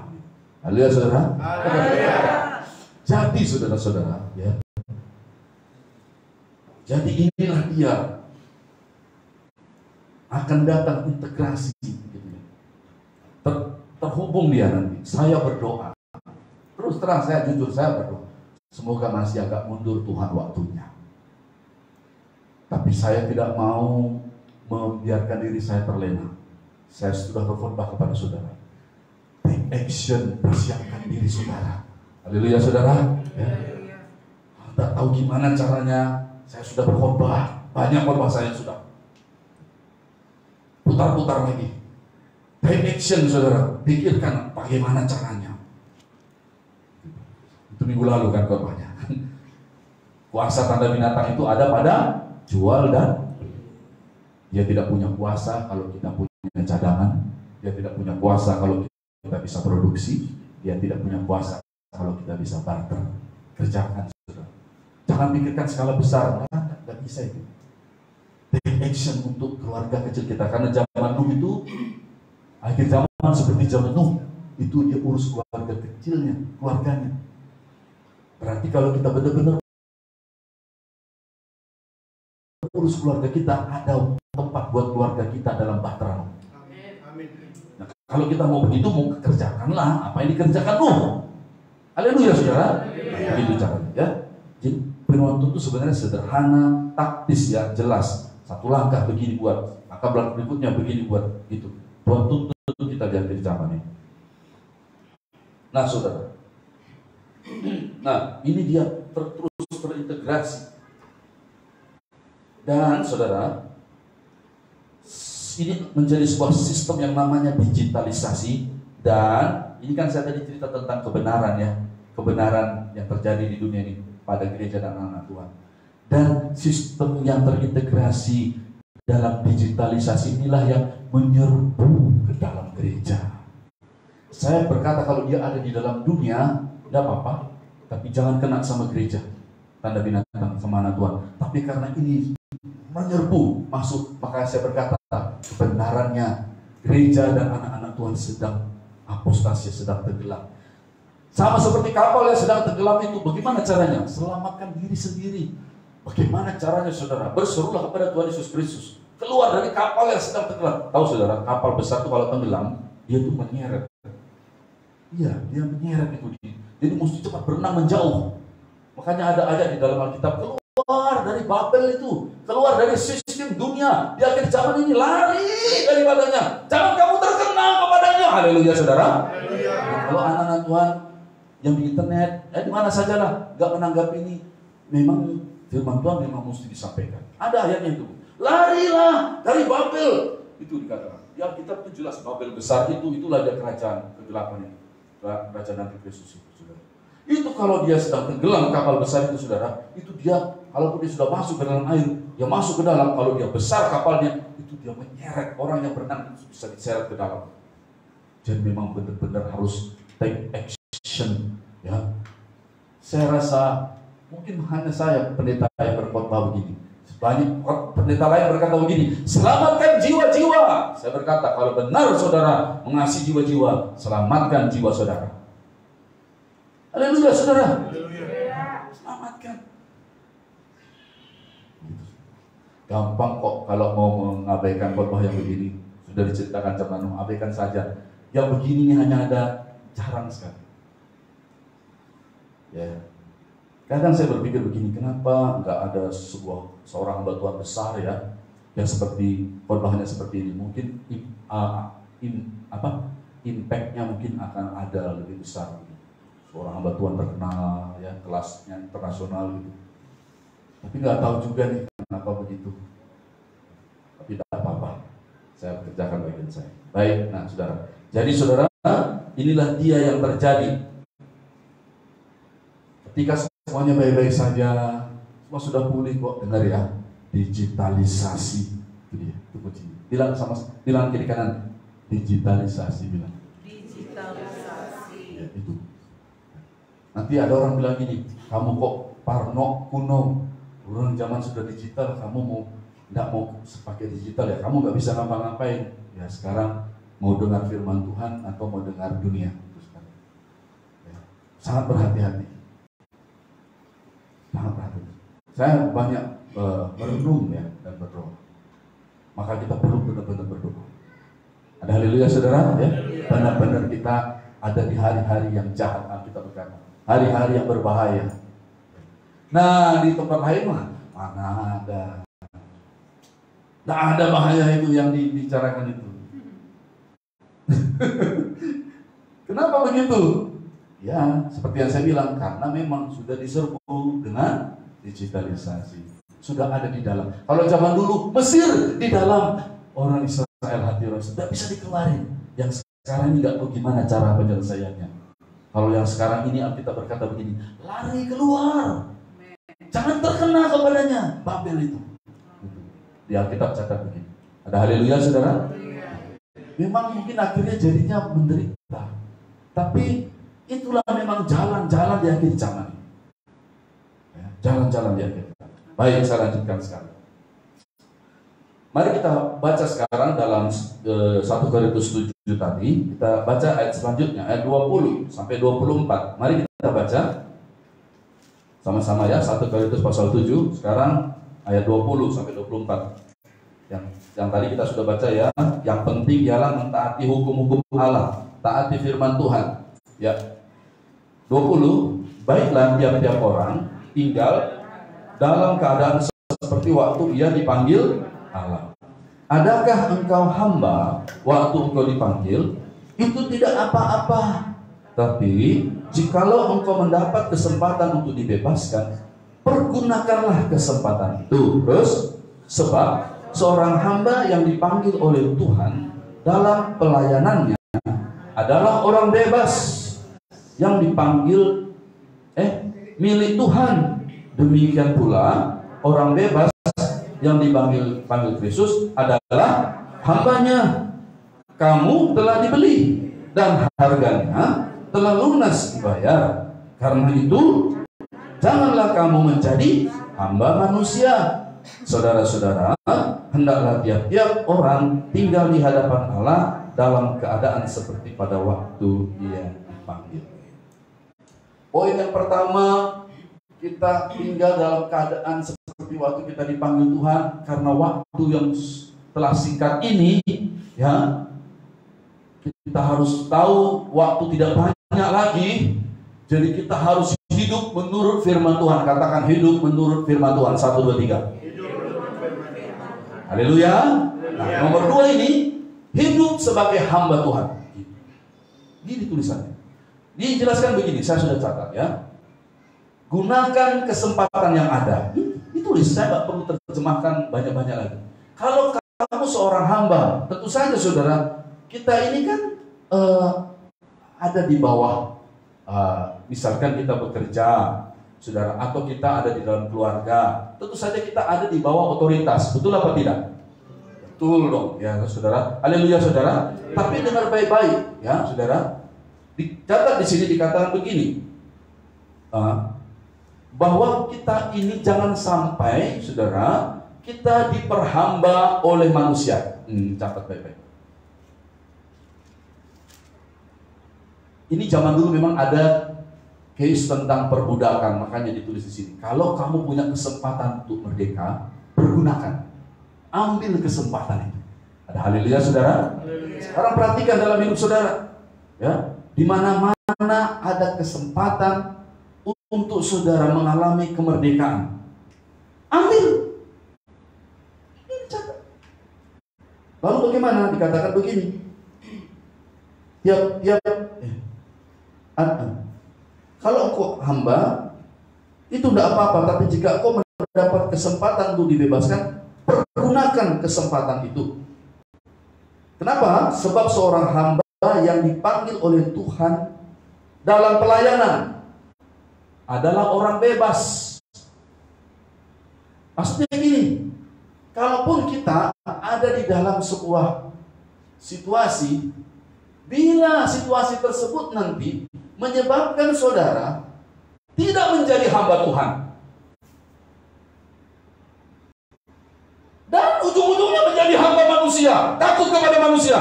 Speaker 1: Haleluya, saudara. Haleluya. Jadi saudara-saudara, ya. Jadi inilah dia akan datang integrasi, gitu ya. Terhubung dia nanti. Saya berdoa. Terus terang saya jujur, saya berdoa. Semoga masih agak mundur Tuhan waktunya. Tapi saya tidak mau membiarkan diri saya terlena. Saya sudah berkhotbah kepada saudara. Take action, persiapkan diri saudara. Haleluya, saudara. Ya. Tidak tahu gimana caranya. Saya sudah berkhotbah. Banyak khotbah saya sudah. Putar-putar lagi. Take action, saudara. Pikirkan bagaimana caranya. Itu minggu lalu kan khotbahnya. Kuasa tanda binatang itu ada pada jual dan dia tidak punya kuasa kalau kita punya cadangan. Dia tidak punya kuasa kalau kita bisa produksi. Dia tidak punya kuasa kalau kita bisa barter. Kerjakan, saudara. Jangan pikirkan skala besar. Nggak bisa itu. Take action untuk keluarga kecil kita. Karena zaman Nuh itu, akhir zaman seperti zaman Nuh, itu dia urus keluarga kecilnya, keluarganya. Berarti kalau kita benar-benar urus keluarga kita, ada tempat buat keluarga kita dalam bahtera. Nah, kalau kita mau begitu, mau kerjakanlah apa yang dikerjakan Nuh. Haleluya, saudara. Begitu caranya, ya. Jadi firman Tuhan itu sebenarnya sederhana, taktis, ya, jelas. Satu langkah begini buat, langkah berikutnya begini buat, gitu. Tuhan tuntut kita di akhir zaman ini. Nah, saudara. Nah, ini dia terus terintegrasi. Dan saudara, ini menjadi sebuah sistem yang namanya digitalisasi. Dan ini kan saya tadi cerita tentang kebenaran, ya, kebenaran yang terjadi di dunia ini pada gereja dan anak-anak Tuhan. Dan sistem yang terintegrasi dalam digitalisasi inilah yang menyerbu ke dalam gereja. Saya berkata kalau dia ada di dalam dunia, tidak apa-apa, tapi jangan kena sama gereja, tanda binatang sama anak Tuhan. Tapi karena ini menyerbu masuk. Maka saya berkata, kebenarannya gereja dan anak-anak Tuhan sedang apostasi, sedang tenggelam. Sama seperti kapal yang sedang tenggelam itu, bagaimana caranya? Selamatkan diri sendiri. Bagaimana caranya saudara? Berserulah kepada Tuhan Yesus Kristus. Keluar dari kapal yang sedang tenggelam. Tahu saudara, kapal besar itu kalau tenggelam, dia tuh menyeret. Iya, dia menyeret itu. Jadi mesti cepat berenang menjauh. Makanya ada ayat di dalam Alkitab, keluar dari Babel itu, keluar dari sistem dunia di akhir zaman ini, lari daripadanya. Jangan kamu terkena kepadanya. Haleluya saudara. Haleluya. Nah, kalau anak-anak Tuhan yang di internet, di mana sajalah, nggak menanggapi ini, memang firman Tuhan memang mesti disampaikan. Ada ayatnya itu. Larilah dari Babel. Itu dikatakan. Ya Alkitab itu jelas Babel besar itulah dia kerajaan kegelapan ini. Kerajaan Antikristus itu saudara. Itu kalau dia sedang tenggelam kapal besar itu saudara, itu dia kalaupun dia sudah masuk ke dalam air, dia masuk ke dalam, kalau dia besar kapalnya, itu dia menyeret orang yang berenang itu bisa diseret ke dalam. Jadi memang benar-benar harus take action ya. Saya rasa mungkin hanya saya pendeta yang berkhotbah begini. Banyak pendeta lain berkata begini, selamatkan jiwa-jiwa. Saya berkata, kalau benar saudara mengasihi jiwa-jiwa, selamatkan jiwa saudara. Haleluya saudara. Haleluya. Selamatkan. Gampang kok kalau mau mengabaikan khotbah yang begini. Sudah diceritakan zaman Nuh, abaikan saja. Yang begini ini hanya ada jarang sekali. Ya. Kadang saya berpikir begini, kenapa nggak ada seorang hamba Tuhan besar ya, yang seperti khotbahnya seperti ini? Mungkin impactnya mungkin akan ada lebih besar. Seorang hamba Tuhan terkenal ya, kelasnya internasional gitu. Tapi nggak tahu juga nih kenapa begitu. Tapi tidak apa-apa, saya kerjakan bagian saya. Baik, nah saudara. Jadi saudara, inilah dia yang terjadi. Ketika semuanya baik-baik saja, semua sudah pulih kok, dengar ya, digitalisasi. Itu dia, itu kuncinya. Bilang kiri kanan, digitalisasi, bilang.
Speaker 2: Digitalisasi.
Speaker 1: Ya, itu. Nanti ada orang bilang gini, kamu kok parno kuno, orang zaman sudah digital, kamu nggak mau pakai digital ya, kamu nggak bisa ngapa-ngapain. Ya sekarang mau dengar firman Tuhan atau mau dengar dunia. Ya, sangat berhati-hati. Sangat berhati-hati. Saya banyak merenung ya dan berdoa. Maka kita perlu benar-benar berdoa. Ada haleluya saudara ya. Benar-benar kita ada di hari-hari yang jahat, kita berkata. Hari-hari yang berbahaya. Nah di tempat lain mana ada. Tidak ada bahaya itu yang dibicarakan itu. Kenapa begitu? Ya, seperti yang saya bilang, karena memang sudah diserbu dengan digitalisasi. Sudah ada di dalam. Kalau zaman dulu, Mesir di dalam, orang Israel, hati orang Israel, tidak bisa dikeluarin. Yang sekarang ini nggak tahu gimana cara penyelesaiannya. Kalau yang sekarang ini kita berkata begini, lari keluar. Jangan terkena kepadanya. Babel itu. Di Alkitab catat begini. Ada haleluya saudara? Memang mungkin akhirnya jadinya menderita. Tapi itulah memang jalan-jalan di akhir zaman. Ya, jalan-jalan di akhir zaman. Baik, saya lanjutkan sekarang. Mari kita baca sekarang dalam 1 Korintus 7 tadi. Kita baca ayat selanjutnya, ayat 20 sampai 24. Mari kita baca sama-sama ya, 1 Korintus pasal 7. Sekarang ayat 20 sampai 24. Yang tadi kita sudah baca ya. Yang penting ialah mentaati hukum-hukum Allah, taati firman Tuhan. Ya. 20, baiklah tiap-tiap orang tinggal dalam keadaan seperti waktu ia dipanggil Allah. Adakah engkau hamba waktu engkau dipanggil? Itu tidak apa-apa. Tapi jikalau engkau mendapat kesempatan untuk dibebaskan, pergunakanlah kesempatan itu. Terus, sebab seorang hamba yang dipanggil oleh Tuhan dalam pelayanannya adalah orang bebas yang dipanggil milik Tuhan. Demikian pula orang bebas yang dipanggil Kristus adalah hambanya. Kamu telah dibeli dan harganya telah lunas dibayar. Karena itu janganlah kamu menjadi hamba manusia, saudara-saudara, hendaklah tiap-tiap orang tinggal di hadapan Allah dalam keadaan seperti pada waktu Ia dipanggil. Poin yang pertama, kita tinggal dalam keadaan seperti waktu kita dipanggil Tuhan, karena waktu yang telah singkat ini, ya, kita harus tahu waktu tidak banyak lagi. Jadi kita harus hidup menurut firman Tuhan. Katakan hidup menurut firman Tuhan. 1, 2, 3. Haleluya. Nah, nomor 2 ini, hidup sebagai hamba Tuhan. Gini tulisannya. Dijelaskan begini, saya sudah catat ya. Gunakan kesempatan yang ada. Ditulis, saya nggak perlu terjemahkan banyak-banyak lagi. Kalau kamu seorang hamba, tentu saja saudara, kita ini kan ada di bawah. Misalkan kita bekerja, saudara, atau kita ada di dalam keluarga, tentu saja kita ada di bawah otoritas. Betul apa tidak? Betul dong, ya saudara. Haleluya saudara. Tapi dengar baik-baik, ya saudara. Dicatat di sini dikatakan begini, bahwa kita ini jangan sampai, saudara, kita diperhamba oleh manusia. Catat baik-baik. Ini zaman dulu memang ada case tentang perbudakan, makanya ditulis di sini. Kalau kamu punya kesempatan untuk merdeka, pergunakan, ambil kesempatan itu. Ada haleluya saudara. Sekarang perhatikan dalam hidup saudara, ya, di mana-mana ada kesempatan untuk saudara mengalami kemerdekaan, ambil. Ini catat. Lalu bagaimana? Dikatakan begini. Kalau engkau hamba, itu tidak apa-apa. Tapi jika engkau mendapat kesempatan untuk dibebaskan, pergunakan kesempatan itu. Kenapa? Sebab seorang hamba yang dipanggil oleh Tuhan dalam pelayanan adalah orang bebas. Maksudnya gini, kalaupun kita ada di dalam sebuah situasi, bila situasi tersebut nanti menyebabkan saudara tidak menjadi hamba Tuhan, dan ujung-ujungnya menjadi hamba manusia, takut kepada manusia,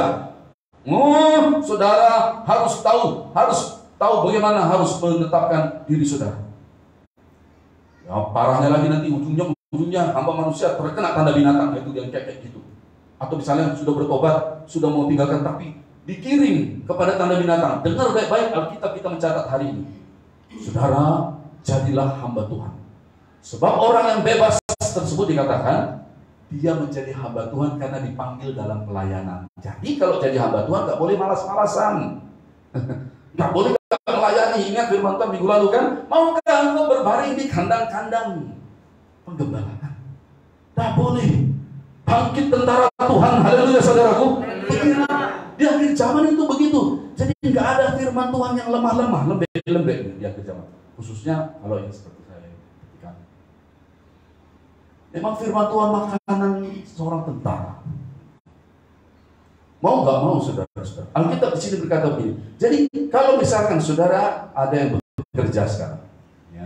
Speaker 1: saudara harus tahu bagaimana harus menetapkan diri saudara. Ya, parahnya lagi nanti ujungnya hamba manusia terkena tanda binatang, itu yang kayak gitu. Atau misalnya sudah bertobat, sudah mau tinggalkan, tapi dikirim kepada tanda binatang. Dengar baik-baik, Alkitab kita mencatat hari ini, saudara, jadilah hamba Tuhan. Sebab orang yang bebas tersebut dikatakan dia menjadi hamba Tuhan karena dipanggil dalam pelayanan. Jadi kalau jadi hamba Tuhan gak boleh malas-malasan, gak boleh gak melayani. Ingat firman Tuhan minggu lalu kan, maukah engkau berbaring di kandang-kandang penggembalaan? Gak boleh. Bangkit tentara Tuhan, haleluya saudaraku. Di akhir zaman itu begitu. Jadi nggak ada firman Tuhan yang lemah-lemah, lembek-lembek di akhir zaman. Khususnya kalau yang seperti saya. Memang firman Tuhan makanan seorang tentara. Mau nggak mau saudara-saudara. Alkitab di sini berkata begini. Jadi kalau misalkan saudara ada yang bekerja sekarang, ya,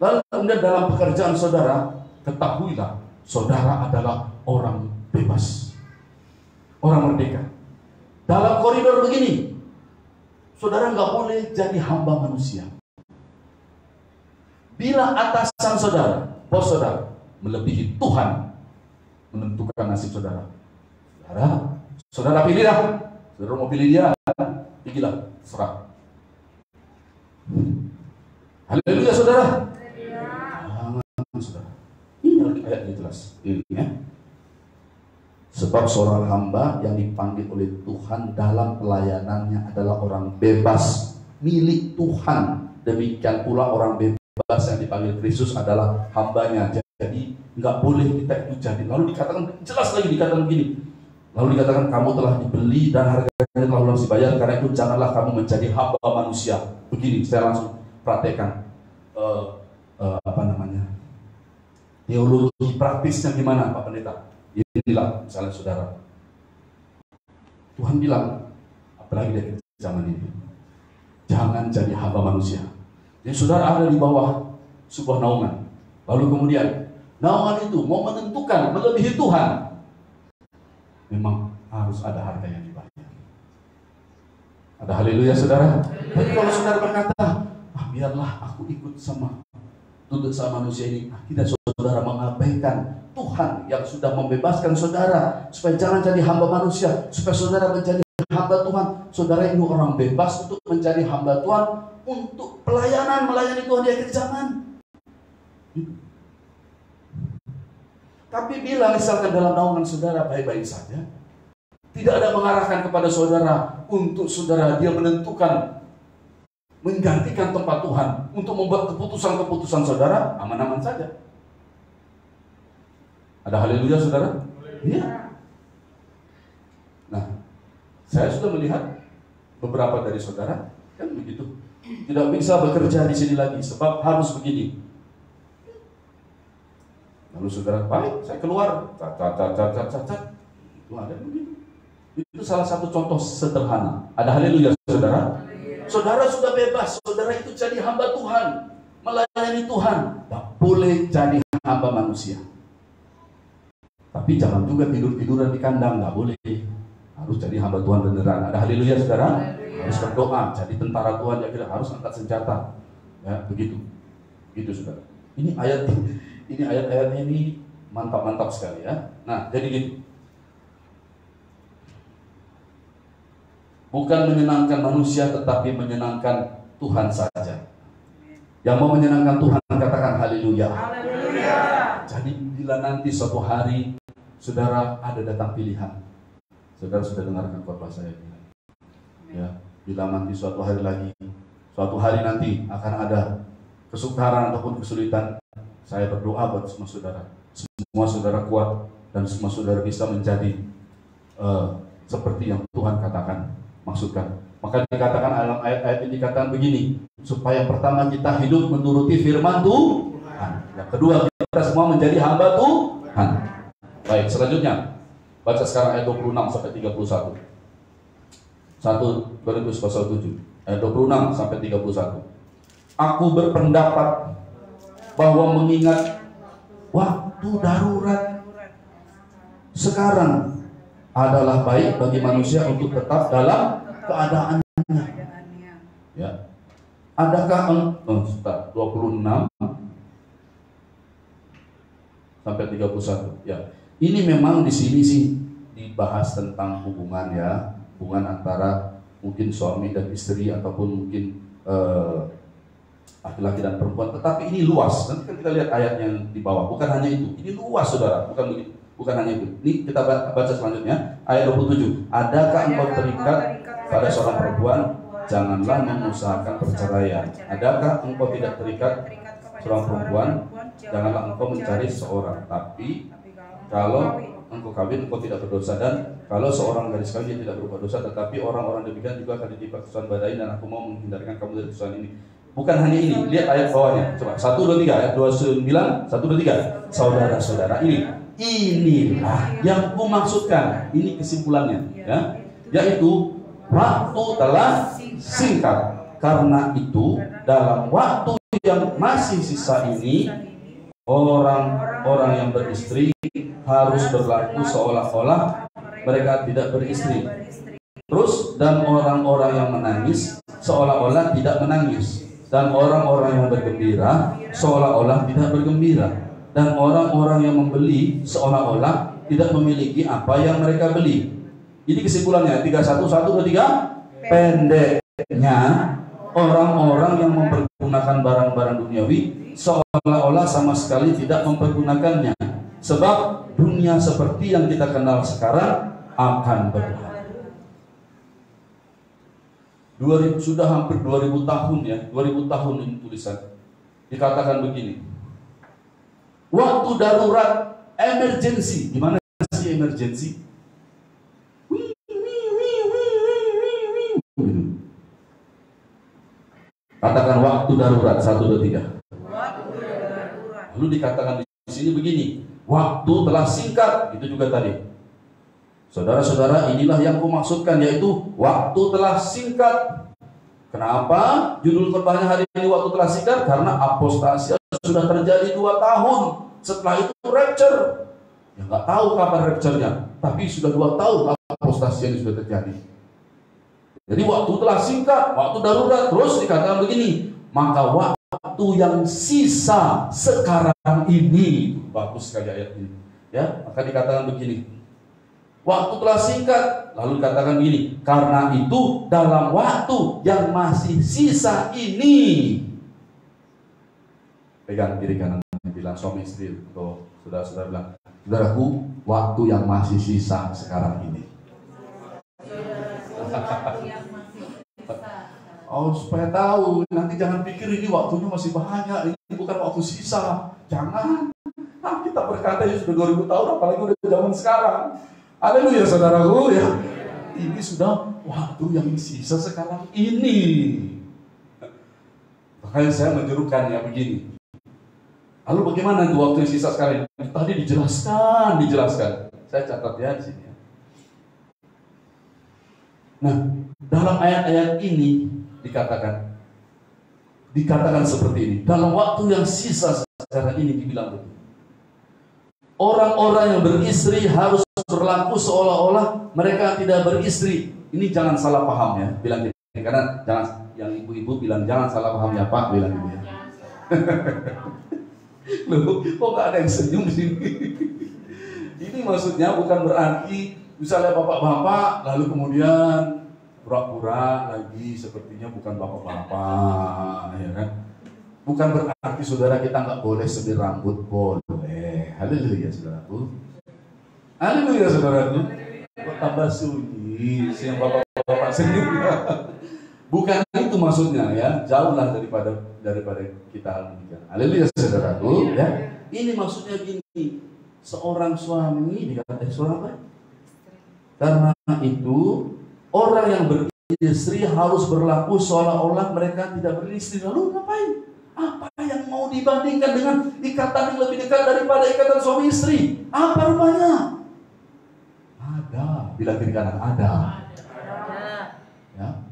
Speaker 1: lalu kemudian dalam pekerjaan saudara, ketahuilah saudara adalah orang bebas, orang merdeka. Dalam koridor begini, saudara nggak boleh jadi hamba manusia. Bila atasan saudara, bos saudara, melebihi Tuhan menentukan nasib saudara, saudara pilihlah. Saudara mau pilih dia, pilihlah, serah. Haleluya saudara. Jangan saudara. Ini ayatnya jelas. Ini ya. Sebab seorang hamba yang dipanggil oleh Tuhan dalam pelayanannya adalah orang bebas milik Tuhan. Demikian pula orang bebas yang dipanggil Kristus adalah hambanya. Jadi nggak boleh kita itu jadi. Lalu dikatakan, jelas lagi dikatakan begini. Lalu dikatakan kamu telah dibeli dan harganya telah lunas dibayar. Karena itu janganlah kamu menjadi hamba manusia. Begini, saya langsung praktekkan teologi praktisnya gimana Pak Pendeta. Inilah misalnya saudara, Tuhan bilang, apalagi dari zaman ini, jangan jadi hamba manusia. Jadi saudara ada di bawah sebuah naungan, lalu kemudian naungan itu mau menentukan melebihi Tuhan, memang harus ada harga yang dibayar. Ada haleluya saudara. Tapi kalau saudara berkata, biarlah aku ikut sama tunduk sama manusia ini, tidak, saudara mengabaikan Tuhan yang sudah membebaskan saudara supaya jangan jadi hamba manusia, supaya saudara menjadi hamba Tuhan. Saudara ini orang bebas untuk menjadi hamba Tuhan, untuk melayani Tuhan di akhir zaman. Tapi bila misalkan dalam naungan saudara baik-baik saja, tidak ada mengarahkan kepada saudara untuk saudara dia menentukan menggantikan tempat Tuhan untuk membuat keputusan-keputusan saudara, aman-aman saja. Ada haleluya saudara? Iya. Nah, saya sudah melihat beberapa dari saudara kan begitu, tidak bisa bekerja di sini lagi sebab harus begini. Lalu saudara, baik, saya keluar, itu ada begitu. Itu salah satu contoh sederhana. Ada haleluya saudara? Saudara sudah bebas, saudara itu jadi hamba Tuhan, melayani Tuhan, tak boleh jadi hamba manusia. Tapi jangan juga tidur-tiduran di kandang, nggak boleh. Harus jadi hamba Tuhan beneran. Ada haleluya saudara? Harus berdoa, jadi tentara Tuhan, ya kita harus angkat senjata. Ya, begitu. Gitu saudara. Ini ayat-ayatnya ini mantap-mantap sekali ya. Nah, jadi gitu. Bukan menyenangkan manusia, tetapi menyenangkan Tuhan saja. Yang mau menyenangkan Tuhan, katakan haleluya. Jadi bila nanti suatu hari saudara ada datang pilihan, saudara sudah dengarkan khotbah saya bilang, ya, bila nanti suatu hari nanti akan ada kesukaran ataupun kesulitan, saya berdoa buat semua saudara kuat dan semua saudara bisa menjadi seperti yang Tuhan katakan, maksudkan. Maka dikatakan dalam ayat-ayat ini dikatakan begini, supaya pertama kita hidup menuruti firman Tuhan, yang kedua kita semua menjadi hamba Tuhan. Baik, selanjutnya baca sekarang ayat 26 sampai 31. 1 Korintus pasal 7 ayat 26 sampai 31. Aku berpendapat bahwa mengingat waktu darurat sekarang adalah baik bagi manusia untuk tetap dalam keadaannya. Ya. Adakah 26 sampai 31. Ya. Ini memang di sini sih dibahas tentang hubungan ya, hubungan antara mungkin suami dan istri ataupun mungkin laki-laki dan perempuan. Tetapi ini luas. Nanti kan kita lihat ayat yang di bawah. Bukan hanya itu. Ini luas saudara. Bukan begitu. Bukan hanya itu. Ini kita baca selanjutnya ayat 27. Adakah engkau terikat pada seorang perempuan? Janganlah mengusahakan perceraian. Adakah engkau tidak terikat seorang perempuan? Janganlah engkau mencari seorang. Tapi kalau engkau kawin, engkau tidak berdosa. Dan kalau seorang gadis kawin, dia tidak berbuat dosa. Tetapi orang-orang demikian juga akan ditimpa kesusahan badai, dan aku mau menghindarkan kamu dari kesusahan ini. Bukan hanya ini. Lihat ayat bawahnya. Coba 1, 2, 3 ayat 29, 1, 2, 3. Saudara-saudara, inilah yang ku maksudkan. Ini kesimpulannya, ya, yaitu waktu telah singkat. Karena itu dalam waktu yang masih sisa ini, orang-orang yang beristri harus berlaku seolah-olah mereka tidak beristri. Terus, dan orang-orang yang menangis seolah-olah tidak menangis, dan orang-orang yang bergembira seolah-olah tidak bergembira, dan orang-orang yang membeli seolah-olah tidak memiliki apa yang mereka beli. Ini kesimpulannya 31, 1, 2, 3. Pendeknya, orang-orang yang mempergunakan barang-barang duniawi seolah-olah sama sekali tidak mempergunakannya, sebab dunia seperti yang kita kenal sekarang akan berlalu. 2000, sudah hampir 2000 tahun ya, 2000 tahun ini tulisan. Dikatakan begini, waktu darurat, emergency. Gimana sih emergency? Katakan waktu darurat, 1, 2, 3. Lalu dikatakan di sini begini, waktu telah singkat, itu juga tadi. Saudara-saudara, inilah yang kumaksudkan, yaitu waktu telah singkat. Kenapa judul khotbahnya hari ini waktu telah singkat? Karena apostasi sudah terjadi 2 tahun. Setelah itu rapture. Ya nggak tahu kapan rapture-nya, tapi sudah 2 tahun apostasi yang sudah terjadi. Jadi waktu telah singkat, waktu darurat. Terus dikatakan begini, maka waktu yang sisa sekarang ini, bagus sekali ayat ini. Ya, maka dikatakan begini, waktu telah singkat, lalu dikatakan begini, karena itu dalam waktu yang masih sisa ini, pegang kiri kanan, bilang suami istri atau saudara-saudara bilang, saudaraku, waktu yang masih sisa sekarang ini. Oh, supaya tahu, nanti jangan pikir ini waktunya masih banyak, ini bukan waktu sisa. Jangan. Nah, kita berkata ya sudah 2000 tahun, apalagi udah zaman sekarang. Haleluya saudaraku ya. Ini sudah waktu yang sisa sekarang ini. Makanya saya menyerukan ya begini. Lalu bagaimana itu waktu yang sisa sekarang? Tadi dijelaskan. Saya catat ya di sini. Nah, dalam ayat-ayat ini dikatakan seperti ini. Dalam waktu yang sisa sekarang ini dibilang begini. Orang-orang yang beristri harus berlaku seolah-olah mereka tidak beristri. Ini jangan salah paham ya, bilang gini. Karena jangan, yang ibu-ibu bilang jangan salah paham ya Pak, bilang gitu ya. Loh, kok gak ada yang senyum di sini? Ini maksudnya bukan berarti misalnya bapak-bapak lalu kemudian pura-pura lagi sepertinya bukan bapak-bapak, ya kan? Bukan berarti saudara kita nggak boleh sebir rambut, boleh. Haleluya saudaraku. Haleluya saudaraku. Kok tambah sunyi, yang bapak-bapak senyum. Bukan itu maksudnya ya, jauhlah daripada kita hal demikian. Haleluya saudaraku ya. Ini maksudnya gini, seorang suami dikatakan seorang apa? Karena itu orang yang beristri harus berlaku seolah-olah mereka tidak beristri. Lalu ngapain? Apa yang mau dibandingkan dengan ikatan yang lebih dekat daripada ikatan suami istri? Apa rupanya? Ada. Bila kiri kanan ada. Ya.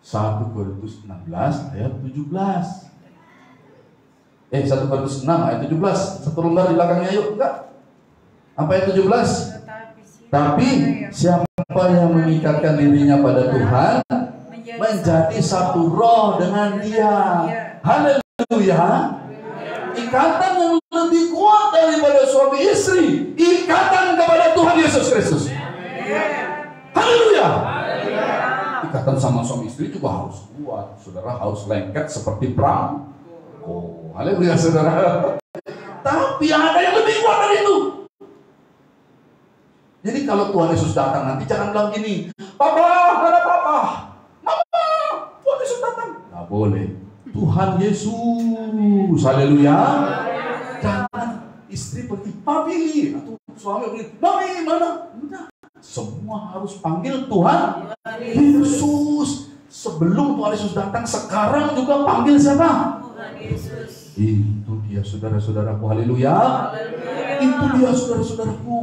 Speaker 1: 1 Korintus 16 ayat 17. 1 Korintus 6 ayat 17. Satu lembar di belakangnya yuk. Enggak. Apa ayat 17? Tapi siapa yang mengikatkan dirinya pada Tuhan menjadi satu roh dengan Dia. Haleluya. Ikatan yang lebih kuat daripada suami istri, ikatan kepada Tuhan Yesus Kristus. Haleluya. Ikatan sama suami istri juga harus kuat. Saudara harus lengket seperti perang. Oh, haleluya saudara. Tapi ada yang lebih kuat dari itu. Jadi kalau Tuhan Yesus datang nanti jangan bilang gini, Papa, nggak ada Papa. Mama, Tuhan Yesus datang. Nggak boleh. Tuhan Yesus, haleluya. Jangan istri pergi, Papi, atau suami pergi, Mami, mana? Enggak. Semua harus panggil Tuhan Yesus. Sebelum Tuhan Yesus datang, sekarang juga panggil siapa? Tuhan Yesus. Itu dia saudara-saudaraku, haleluya. Itu dia saudara-saudaraku.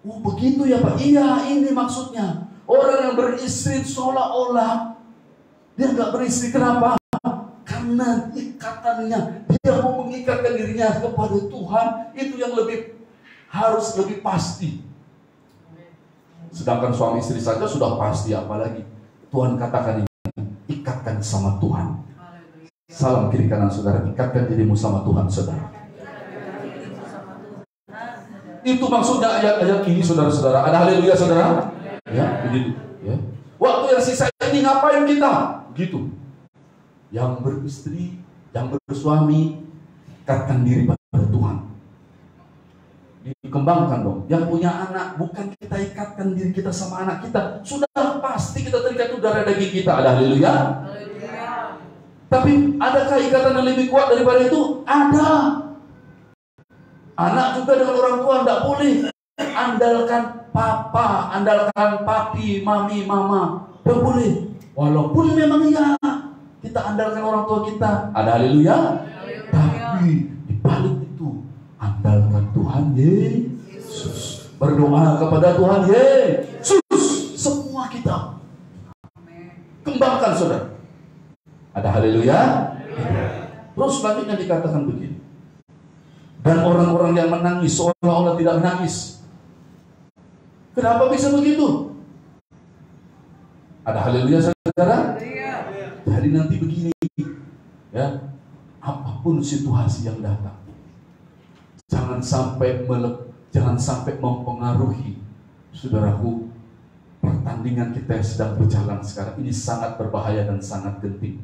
Speaker 1: Oh begitu ya Pak? Iya, ini maksudnya. Orang yang beristri seolah-olah dia nggak beristri. Kenapa? Karena ikatannya, dia mau mengikatkan dirinya kepada Tuhan, itu yang harus lebih pasti. Sedangkan suami istri saja sudah pasti, apalagi Tuhan katakan ini, ikatkan sama Tuhan. Salam kiri kanan saudara, ikatkan dirimu sama Tuhan saudara. Itu maksudnya ayat-ayat ini saudara-saudara. Ada haleluya saudara? Ya, begitu. Ya. Waktu yang sisa ini ngapain kita? Gitu. Yang beristri, yang bersuami, ikatkan diri pada Tuhan. Dikembangkan dong. Yang punya anak, bukan kita ikatkan diri kita sama anak kita. Sudah pasti kita terikat itu darah daging kita. Ada haleluya? Tapi adakah ikatan yang lebih kuat daripada itu? Ada. Anak juga dengan orang tua tidak boleh andalkan papa, andalkan papi, mami, mama. Tidak boleh. Walaupun memang iya kita andalkan orang tua kita. Ada haleluya? Tapi di balik itu andalkan Tuhan Yesus. Berdoa kepada Tuhan Yesus. Semua kita kembangkan saudara. Ada haleluya? Terus selanjutnya dikatakan begini. Dan orang-orang yang menangis seolah-olah tidak menangis. Kenapa bisa begitu? Ada haleluya saudara? Jadi nanti begini, ya, apapun situasi yang datang, jangan sampai mempengaruhi, saudaraku, pertandingan kita yang sedang berjalan sekarang ini sangat berbahaya dan sangat genting,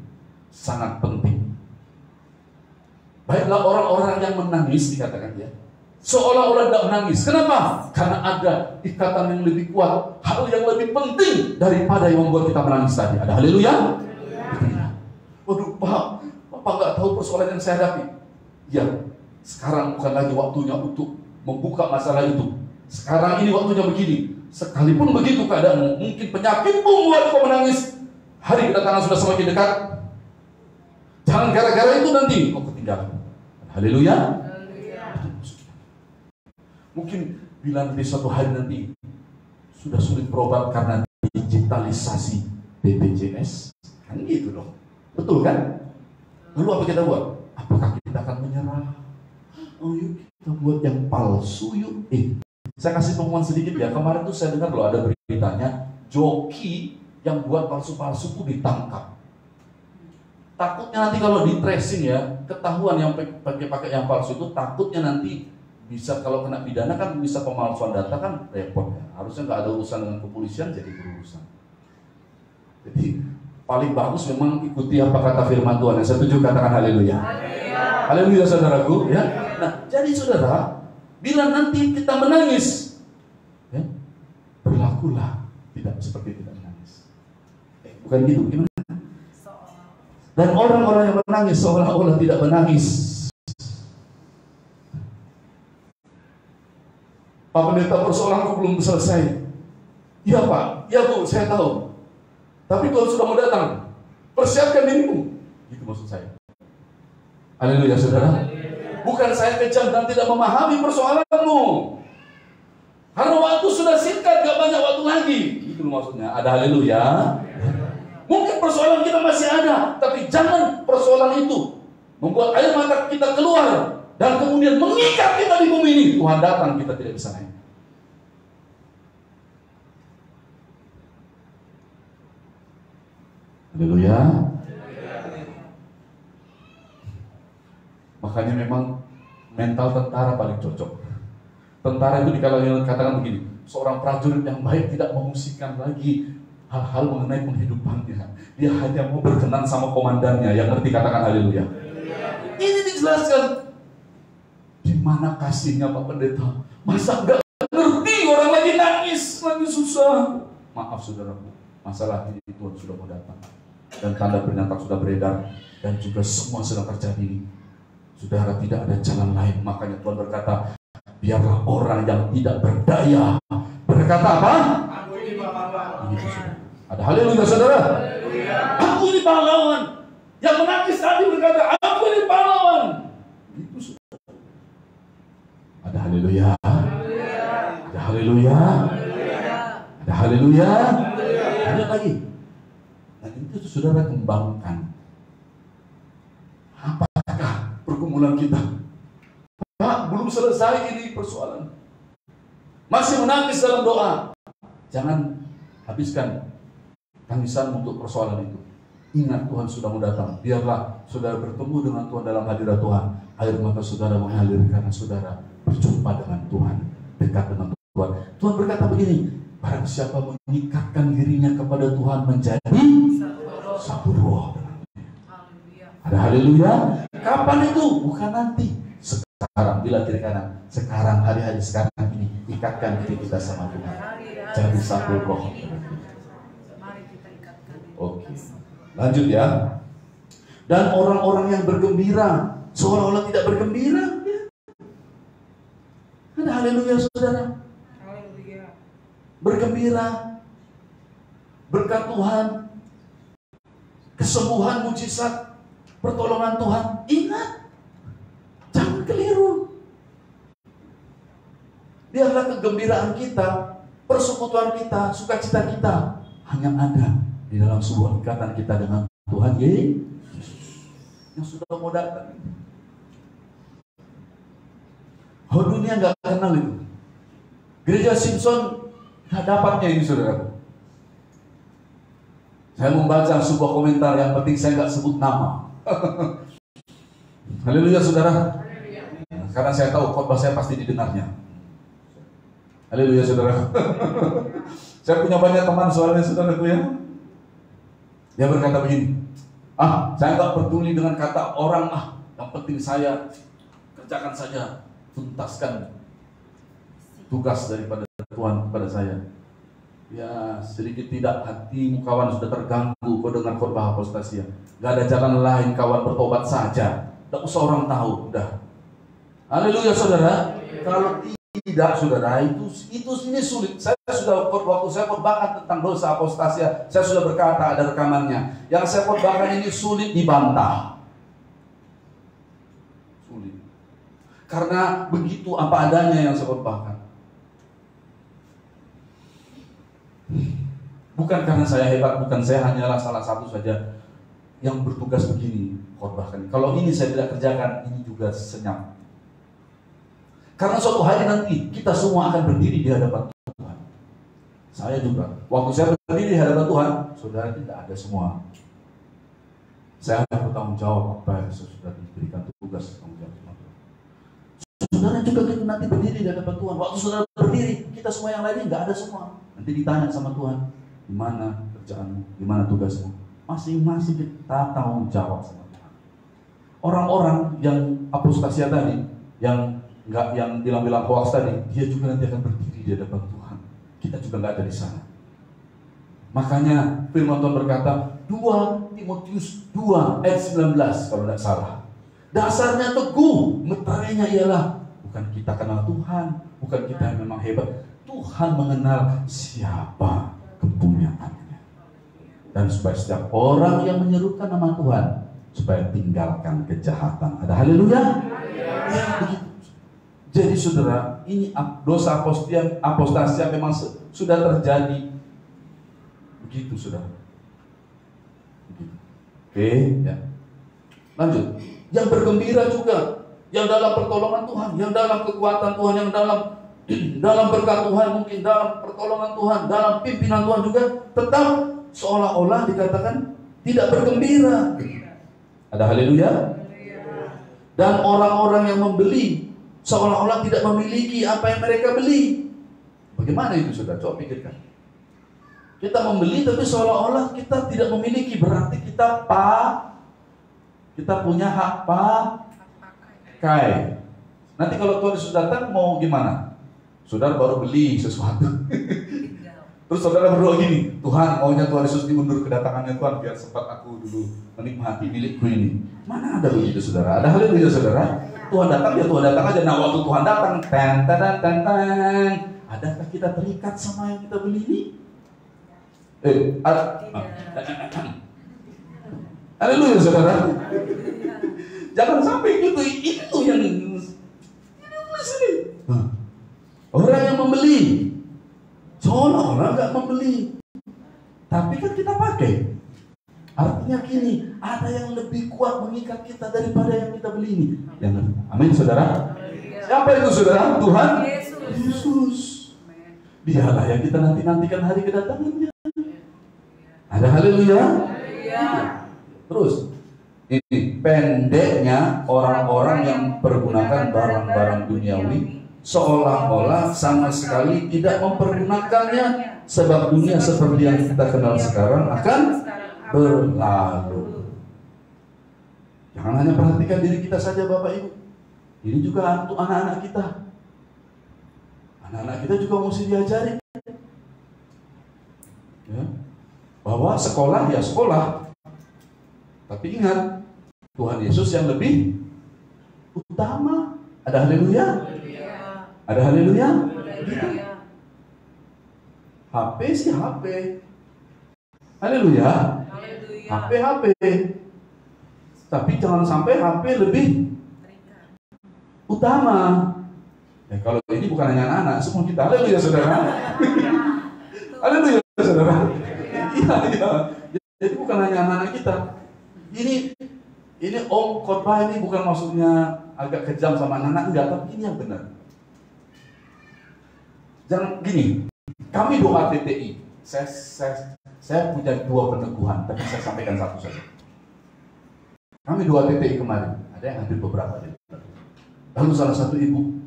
Speaker 1: sangat penting. Baiklah orang-orang yang menangis dikatakan ya, seolah-olah tidak menangis. Kenapa? Karena ada ikatan yang lebih kuat, hal yang lebih penting daripada yang membuat kita menangis tadi. Ada haleluya? Waduh, Pak, Bapak nggak tahu persoalan yang saya hadapi. Ya, sekarang bukan lagi waktunya untuk membuka masalah itu. Sekarang ini waktunya begini. Sekalipun begitu keadaanmu, mungkin penyakitmu membuat kau menangis. Hari kedatangan sudah semakin dekat. Jangan gara-gara itu nanti kau ketinggalan. Haleluya. Mungkin bila nanti suatu hari nanti sudah sulit berobat karena digitalisasi BPJS, kan gitu dong. Betul kan? Lalu apa kita buat? Apakah kita akan menyerah? Oh yuk kita buat yang palsu yuk. Saya kasih pengumuman sedikit ya. Kemarin tuh saya dengar loh ada beritanya joki yang buat palsu-palsu tuh ditangkap. Takutnya nanti kalau di tracing ya, ketahuan yang pakai yang palsu itu, takutnya nanti bisa kalau kena pidana kan bisa pemalsuan data kan repot ya. Harusnya nggak ada urusan dengan kepolisian jadi berurusan. Jadi paling bagus memang ikuti apa kata firman Tuhan. Yang setuju katakan haleluya. Haleluya saudaraku ya. Nah jadi saudara, bila nanti kita menangis, ya, berlakulah tidak seperti tidak menangis. Bukan gitu, gimana? Dan orang-orang yang menangis seolah-olah tidak menangis. Pak Pendeta, persoalanku belum selesai. Iya Pak, ya Bu, saya tahu. Tapi Tuhan sudah mau datang. Persiapkan dirimu. Itu maksud saya. Haleluya saudara. Bukan saya kejam dan tidak memahami persoalanmu. Karena waktu sudah singkat, gak banyak waktu lagi. Itu maksudnya. Ada haleluya. Mungkin persoalan kita masih ada, tapi jangan persoalan itu membuat air mata kita keluar dan kemudian mengikat kita di bumi ini. Tuhan datang, kita tidak bisa naik. Haleluya. Makanya memang mental tentara paling cocok. Tentara itu dikatakan begini, seorang prajurit yang baik tidak memusikkan lagi hal-hal mengenai penghidupannya. Dia hanya mau berkenan sama komandannya. Yang ngerti katakan haleluya. Ini dijelaskan. Di mana kasihnya Pak Pendeta? Masa nggak ngerti orang lagi nangis, lagi susah. Maaf saudaraku, masalah ini Tuhan sudah mau datang. Dan tanda peringatan sudah beredar. Dan juga semua sedang terjadi ini. Saudara, tidak ada jalan lain. Makanya Tuhan berkata, biarlah orang yang tidak berdaya berkata apa? Ada haleluya saudara. Aku ini pahlawan. Yang menangis tadi berkata, aku ini pahlawan. Itu saudara. Ada haleluya. Ada haleluya. Ada haleluya. Ada lagi. Nah itu saudara kembangkan. Apakah pergumulan kita? Pak, belum selesai ini persoalan. Masih menangis dalam doa. Jangan habiskan tangisan untuk persoalan itu. Ingat Tuhan sudah mau datang. Biarlah saudara bertemu dengan Tuhan dalam hadirat Tuhan. Air mata saudara mengalir karena saudara berjumpa dengan Tuhan, dekat dengan Tuhan. Tuhan berkata begini, barang siapa mengikatkan dirinya kepada Tuhan menjadi satu roh. Ada haleluya. Kapan itu? Bukan nanti. Sekarang, bila kiri kanan. Sekarang, hari-hari sekarang ini. Ikatkan diri kita sama Tuhan. Jadi satu roh. Oke, lanjut ya. Dan orang-orang yang bergembira seolah-olah tidak bergembira. Ada haleluya saudara. Bergembira berkat Tuhan, kesembuhan, mujizat, pertolongan Tuhan. Ingat, jangan keliru. Biarlah kegembiraan kita, persekutuan kita, sukacita kita hanya ada di dalam sebuah ikatan kita dengan Tuhan Yesus yang sudah mau datang. Oh, dunia nggak kenal itu. Gereja Simpson nggak dapatnya ini, saudara. Saya membaca sebuah komentar, yang penting saya nggak sebut nama. Haleluya, saudara. Karena saya tahu khotbah saya pasti didengarnya. Haleluya, saudara. Saya punya banyak teman soalnya, saudaraku ya. Dia berkata begini, saya nggak peduli dengan kata orang, yang penting saya kerjakan saja, tuntaskan tugas daripada Tuhan kepada saya. Ya, sedikit tidak hatimu kawan sudah terganggu kau dengan khotbah apostasia. Gak ada jalan lain kawan, bertobat saja. Tak usah orang tahu, udah. Haleluya, saudara. Kalau tidak, saudara, itu ini sulit. Saya sudah waktu saya khotbahkan tentang dosa apostasia, saya sudah berkata, ada rekamannya. Yang saya khotbahkan ini sulit dibantah. Sulit. Karena begitu apa adanya yang saya khotbahkan. Bukan karena saya hebat, bukan, saya hanyalah salah satu saja yang bertugas begini khotbahkan. Kalau ini saya tidak kerjakan, ini juga senyap. Karena suatu hari nanti kita semua akan berdiri di hadapan Tuhan. Saya juga. Waktu saya berdiri di hadapan Tuhan, saudara tidak ada semua. Saya hanya bertanggung jawab apa yang sudah diberikan tugas tanggung jawab. Saudara juga kita nanti berdiri di hadapan Tuhan. Waktu saudara berdiri, kita semua yang lainnya nggak ada semua. Nanti ditanya sama Tuhan, di mana kerjaanmu, di mana tugasmu. Masing-masing kita tanggung jawab sama Tuhan. Orang-orang yang apostasia tadi, yang bilang-bilang hoax tadi, dia juga nanti akan berdiri di hadapan Tuhan. Kita juga nggak ada di sana. Makanya firman Tuhan berkata, 2 Timotius 2 ayat 19 kalau tidak salah. Dasarnya teguh, meterainya ialah bukan kita kenal Tuhan, bukan kita yang memang hebat. Tuhan mengenal siapa kepunyaannya. Dan supaya setiap orang yang menyerukan nama Tuhan, supaya tinggalkan kejahatan. Ada haleluya? Ya, begitu. Jadi saudara, ini dosa apostasia memang sudah terjadi. Begitu, saudara. Begitu. Oke, ya. Lanjut. Yang bergembira juga, yang dalam pertolongan Tuhan, yang dalam kekuatan Tuhan, yang dalam berkat Tuhan, mungkin dalam pertolongan Tuhan, dalam pimpinan Tuhan juga, tetap seolah-olah dikatakan tidak bergembira. Ada haleluya? Dan orang-orang yang membeli seolah-olah tidak memiliki apa yang mereka beli. Bagaimana itu, saudara? Coba pikirkan. Kita membeli tapi seolah-olah kita tidak memiliki, berarti kita punya hak pakai. Nanti kalau Tuhan Yesus datang mau gimana? Saudara baru beli sesuatu. Terus saudara berdoa gini, Tuhan maunya Tuhan Yesus diundur kedatangannya Tuhan biar sempat aku dulu menikmati milikku ini. Mana ada begitu, saudara? Ada haleluya, saudara? Tuhan datang ya Tuhan datang aja. Nah waktu Tuhan datang, adakah kita terikat sama yang kita beli ini? Haleluya, saudara. Jangan sampai gitu. Itu yang orang yang membeli seolah-olah nggak membeli, tapi kan kita pakai. Artinya gini, ada yang lebih kuat mengikat kita daripada yang kita beli ini. Amin, saudara. Siapa itu, saudara? Tuhan Yesus. Dialah yang kita nantikan hari kedatangannya. Ada haleluya. Terus ini pendeknya orang-orang yang pergunakan barang-barang duniawi seolah-olah sama sekali tidak mempergunakannya, sebab dunia seperti yang kita kenal sekarang akan berlalu. Jangan hanya perhatikan diri kita saja, Bapak Ibu. Ini juga untuk anak-anak kita. Anak-anak kita juga mesti diajari ya, bahwa sekolah ya sekolah, tapi ingat Tuhan Yesus yang lebih utama. Ada haleluya? Ada haleluya? HP sih HP. Haleluya. HP. Tapi jangan sampai HP lebih utama. Kalau ini bukan hanya anak-anak, semua kita. Haleluya, saudara. Haleluya, saudara. Iya. Jadi bukan hanya anak-anak kita. Ini khotbah ini bukan maksudnya agak kejam sama anak-anak, enggak, tapi ini yang benar. Jangan gini, kami doa TTI. Saya punya 2 peneguhan, tapi saya sampaikan satu saja. Kami doa TTI kemarin, ada yang hadir beberapa. Lalu salah satu ibu,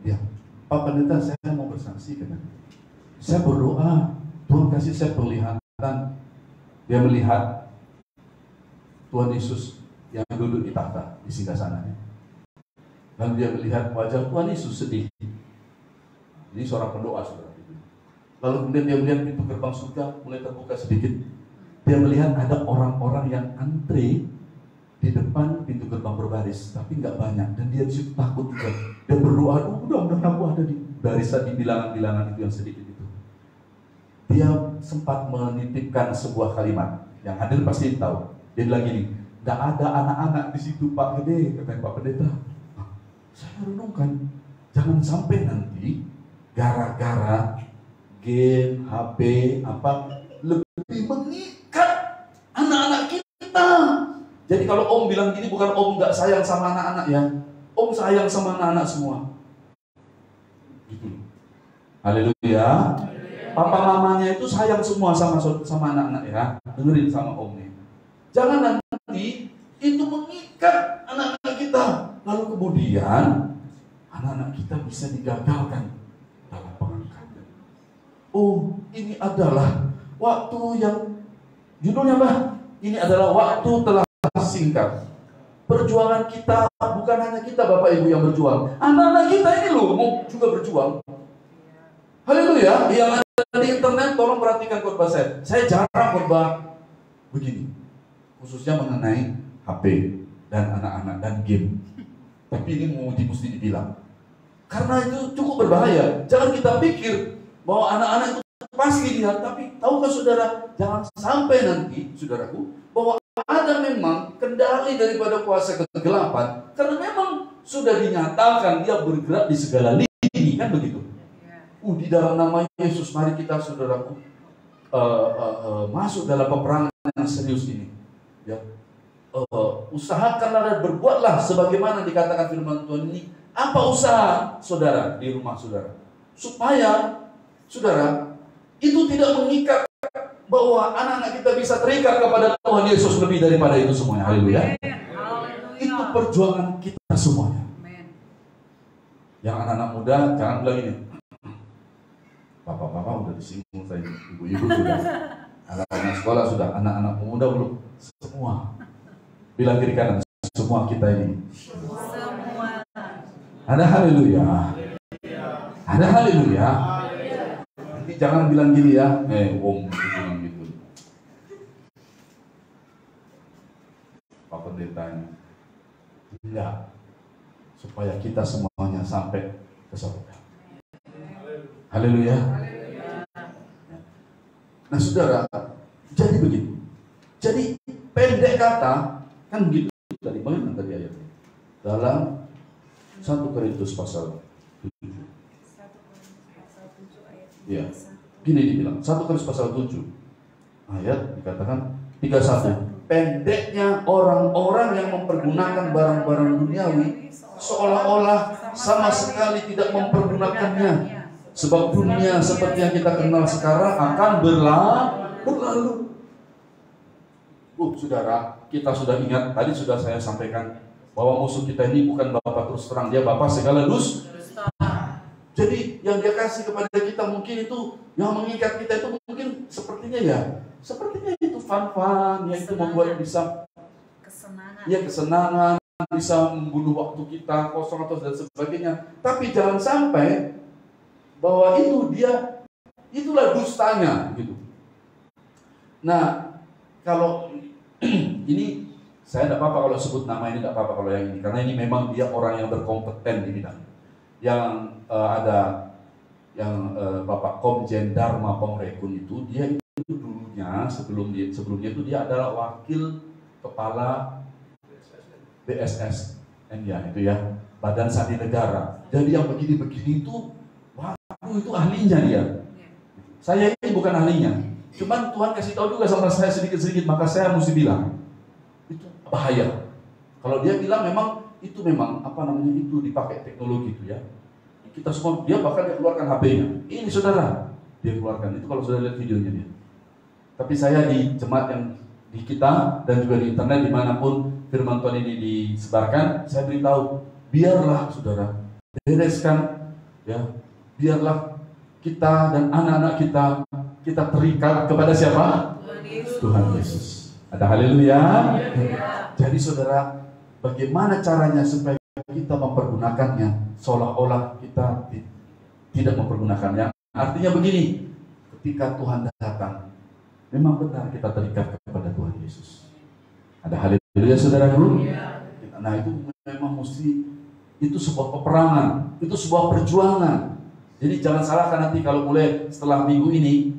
Speaker 1: ya, Pak Pendeta, saya mau bersaksi, katanya. Saya berdoa, Tuhan kasih saya penglihatan. Dia melihat Tuhan Yesus yang duduk di takhta, di singgasananya. Lalu dia melihat wajah Tuhan Yesus sedih. Ini seorang pendoa, saudara. Lalu kemudian dia melihat pintu gerbang surga mulai terbuka sedikit. Dia melihat ada orang-orang yang antre di depan pintu gerbang berbaris, tapi nggak banyak. Dan dia disitu takut juga. Dia berdoa, mudah-mudahan aku ada di barisan, di bilangan-bilangan itu yang sedikit itu. Dia sempat menitipkan sebuah kalimat yang hadir pasti tahu. Dia bilang gini, nggak ada anak-anak di situ Pak Gede, kata Pak Pendeta. Saya renungkan, jangan sampai nanti gara-gara game, HP, apa lebih mengikat anak-anak kita. Jadi kalau Om bilang gini, bukan Om nggak sayang sama anak-anak ya, Om sayang sama anak-anak semua. Gitu. Haleluya. Papa mamanya itu sayang semua sama anak-anak ya. Dengerin sama Om nih. Jangan nanti itu mengikat anak-anak kita. Lalu kemudian anak-anak kita bisa digagalkan dalam pengangkatan. Oh, ini adalah waktu yang judulnya apa? Ini adalah waktu telah singkat. Perjuangan kita bukan hanya kita Bapak Ibu yang berjuang. Anak-anak kita ini loh mau juga berjuang. Haleluya. Yang ada di internet tolong perhatikan khotbah saya. Saya jarang khotbah begini. Khususnya mengenai HP dan anak-anak dan game. Tapi ini mesti dibilang. Karena itu cukup berbahaya. Jangan kita pikir bahwa anak-anak itu pasti lihat, tapi tahukah saudara, jangan sampai nanti, saudaraku, bahwa ada memang kendali daripada kuasa kegelapan, karena memang sudah dinyatakan dia bergerak di segala lini, kan begitu. Di dalam nama Yesus, mari kita, saudaraku, masuk dalam peperangan yang serius ini. Ya. Usahakanlah dan berbuatlah sebagaimana dikatakan firman Tuhan ini. Apa usaha saudara di rumah saudara? Supaya saudara itu tidak mengikat bahwa anak-anak kita bisa terikat kepada Tuhan Yesus lebih daripada itu semuanya. Haleluya. Itu perjuangan kita semuanya. Yang anak-anak muda jangan bilang ini, bapak-bapak udah disinggung saya, ibu-ibu sudah, anak-anak sekolah sudah, anak-anak muda belum, semua. Bilang kiri kanan, semua kita ini.
Speaker 2: Semua.
Speaker 1: Ada haleluya. Ada haleluya. Nanti jangan bilang gini ya, Om bilang gitu. Pak Pendeta ini. Enggak. Supaya kita semuanya sampai ke surga. Haleluya. Nah saudara, jadi begitu. Jadi pendek kata, kan begitu tadi, bagaimana tadi ayatnya? Dalam 1 Korintus pasal 7. Ya, gini dibilang, 1 Korintus pasal 7 ayat dikatakan 31. Pendeknya orang-orang yang mempergunakan barang-barang duniawi seolah-olah sama sekali tidak mempergunakannya. Sebab dunia seperti yang kita kenal sekarang akan berlalu. Saudara, kita sudah ingat, tadi sudah saya sampaikan bahwa musuh kita ini bukan Bapa terus terang, dia Bapa segala dusta. Jadi yang dia kasih kepada kita mungkin itu, yang mengikat kita itu mungkin sepertinya itu fun-fun, yang itu membuat bisa kesenangan, bisa membunuh waktu kita kosong atau dan sebagainya. Tapi jangan sampai bahwa itulah dustanya gitu. Nah, kalau ini saya tidak apa-apa kalau sebut nama ini, tidak apa-apa kalau yang ini, karena ini memang dia orang yang berkompeten di bidang. Yang ada yang Bapak Komjen Dharma Pongrekun itu, dia itu dulunya sebelumnya itu dia adalah wakil kepala BSSN ya, itu ya, Badan Sandi Negara. Jadi yang begini-begini itu, itu ahlinya dia. Saya ini bukan ahlinya. Cuman Tuhan kasih tahu juga sama saya sedikit-sedikit, maka saya mesti bilang itu bahaya. Kalau dia bilang memang itu itu dipakai teknologi itu ya. kita semua, dia bahkan dia keluarkan HP-nya. Ini saudara, dia keluarkan. Itu kalau sudah lihat videonya dia. Tapi saya di jemaat yang di kita dan juga di internet dimanapun firman Tuhan ini disebarkan, saya beritahu, biarlah saudara bereskan, ya, biarlah kita dan anak-anak kita terikat kepada siapa? Tuhan Yesus. Ada haleluya. Jadi saudara, bagaimana caranya supaya kita mempergunakannya seolah-olah kita tidak mempergunakannya? Artinya begini, ketika Tuhan datang, memang benar kita terikat kepada Tuhan Yesus. Ada haleluya saudaraku. Nah itu memang mesti, itu sebuah peperangan, itu sebuah perjuangan. Jadi jangan salahkan nanti kalau mulai setelah minggu ini,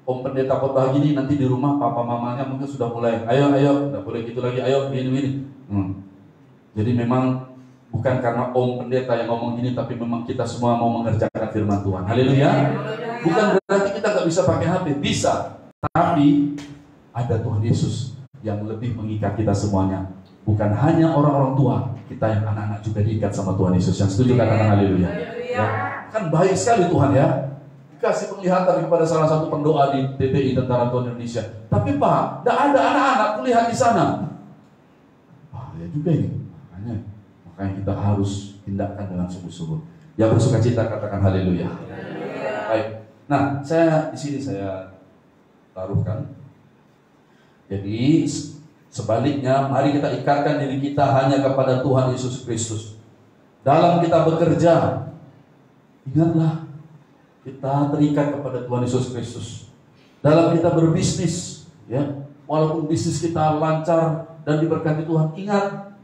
Speaker 1: Om Pendeta khotbah gini, nanti di rumah papa mamanya mungkin sudah mulai, ayo, nggak boleh gitu lagi, ayo, gini. Jadi memang bukan karena Om Pendeta yang ngomong gini, tapi memang kita semua mau mengerjakan firman Tuhan. Haleluya. Bukan berarti kita nggak bisa pakai HP, bisa. Tapi ada Tuhan Yesus yang lebih mengikat kita semuanya. Bukan hanya orang-orang tua, kita yang anak-anak juga diikat sama Tuhan Yesus. Yang setuju katakan haleluya. Ya. Kan baik sekali Tuhan ya, kasih penglihatan kepada salah satu pendoa di TPI Tentara Tuhan Indonesia. Tapi Pak, tidak ada anak-anak kuliah di sana. Ya juga ini, makanya kita harus tindakan dengan sungguh-sungguh. Ya bersukacita katakan haleluya. Baik. Nah, saya di sini saya taruhkan. Jadi sebaliknya, mari kita ikatkan diri kita hanya kepada Tuhan Yesus Kristus. Dalam kita bekerja, ingatlah, kita terikat kepada Tuhan Yesus Kristus. Dalam kita berbisnis, ya, walaupun bisnis kita lancar dan diberkati Tuhan, ingat,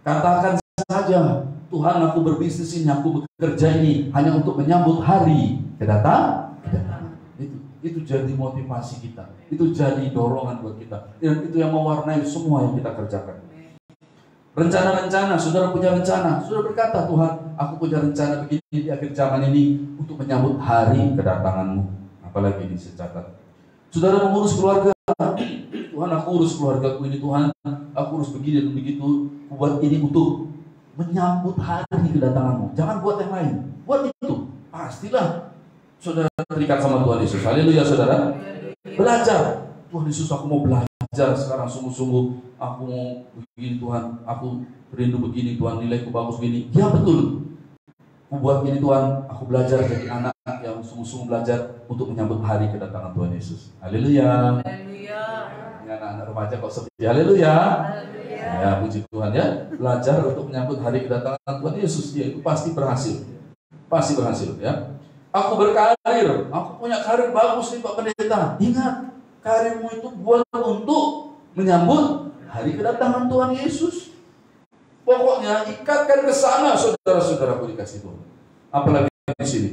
Speaker 1: katakan saja, Tuhan aku berbisnis ini, aku bekerja ini hanya untuk menyambut hari kedatangan. Itu jadi motivasi kita, itu jadi dorongan buat kita, dan itu yang mewarnai semua yang kita kerjakan. Rencana-rencana, saudara punya rencana, saudara berkata, Tuhan, aku punya rencana begini di akhir zaman ini untuk menyambut hari kedatanganmu. Apalagi ini saya catat. Saudara mengurus keluarga, Tuhan aku urus keluargaku ini, Tuhan aku urus begini dan begitu, buat ini untuk menyambut hari kedatanganmu. Jangan buat yang lain, buat itu. Pastilah saudara terikat sama Tuhan Yesus. Haleluya saudara. Belajar, Tuhan Yesus aku mau belajar sekarang sungguh-sungguh, aku mau begini Tuhan, aku rindu begini Tuhan, nilaiku bagus begini. Ya betul, aku buat gini Tuhan, aku belajar jadi anak yang sungguh-sungguh belajar untuk menyambut hari kedatangan Tuhan Yesus. Haleluya. Ini anak-anak remaja kok seperti haleluya. Ya puji Tuhan ya, belajar untuk menyambut hari kedatangan Tuhan Yesus, ya itu pasti berhasil. Pasti berhasil ya. Aku berkarir, aku punya karir bagus nih Pak Pendeta. Ingat, karirmu itu buat untuk menyambut hari kedatangan Tuhan Yesus. Pokoknya ikatkan ke sana saudara-saudaraku dikasih Tuhan. Apalagi di sini.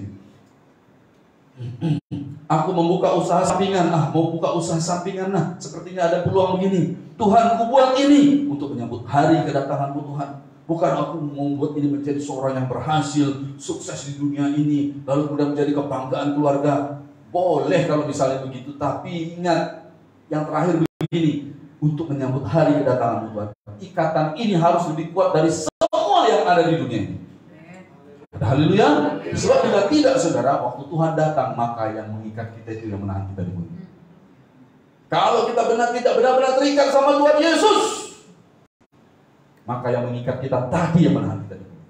Speaker 1: Aku membuka usaha sampingan, mau buka usaha sampingan, sepertinya ada peluang begini. Tuhan, ku buat ini untuk menyambut hari kedatanganmu Tuhan. Bukan aku membuat ini menjadi seorang yang berhasil, sukses di dunia ini, lalu kemudian menjadi kebanggaan keluarga. Boleh kalau misalnya begitu, tapi ingat, yang terakhir begini, untuk menyambut hari kedatangan Tuhan. Ikatan ini harus lebih kuat dari semua yang ada di dunia ini. Haleluya. Sebab bila tidak saudara, waktu Tuhan datang, maka yang mengikat kita itu yang menahan kita di bumi. Kalau kita tidak benar-benar terikat sama Tuhan Yesus, maka yang mengikat kita tadi yang menahan kita di bumi.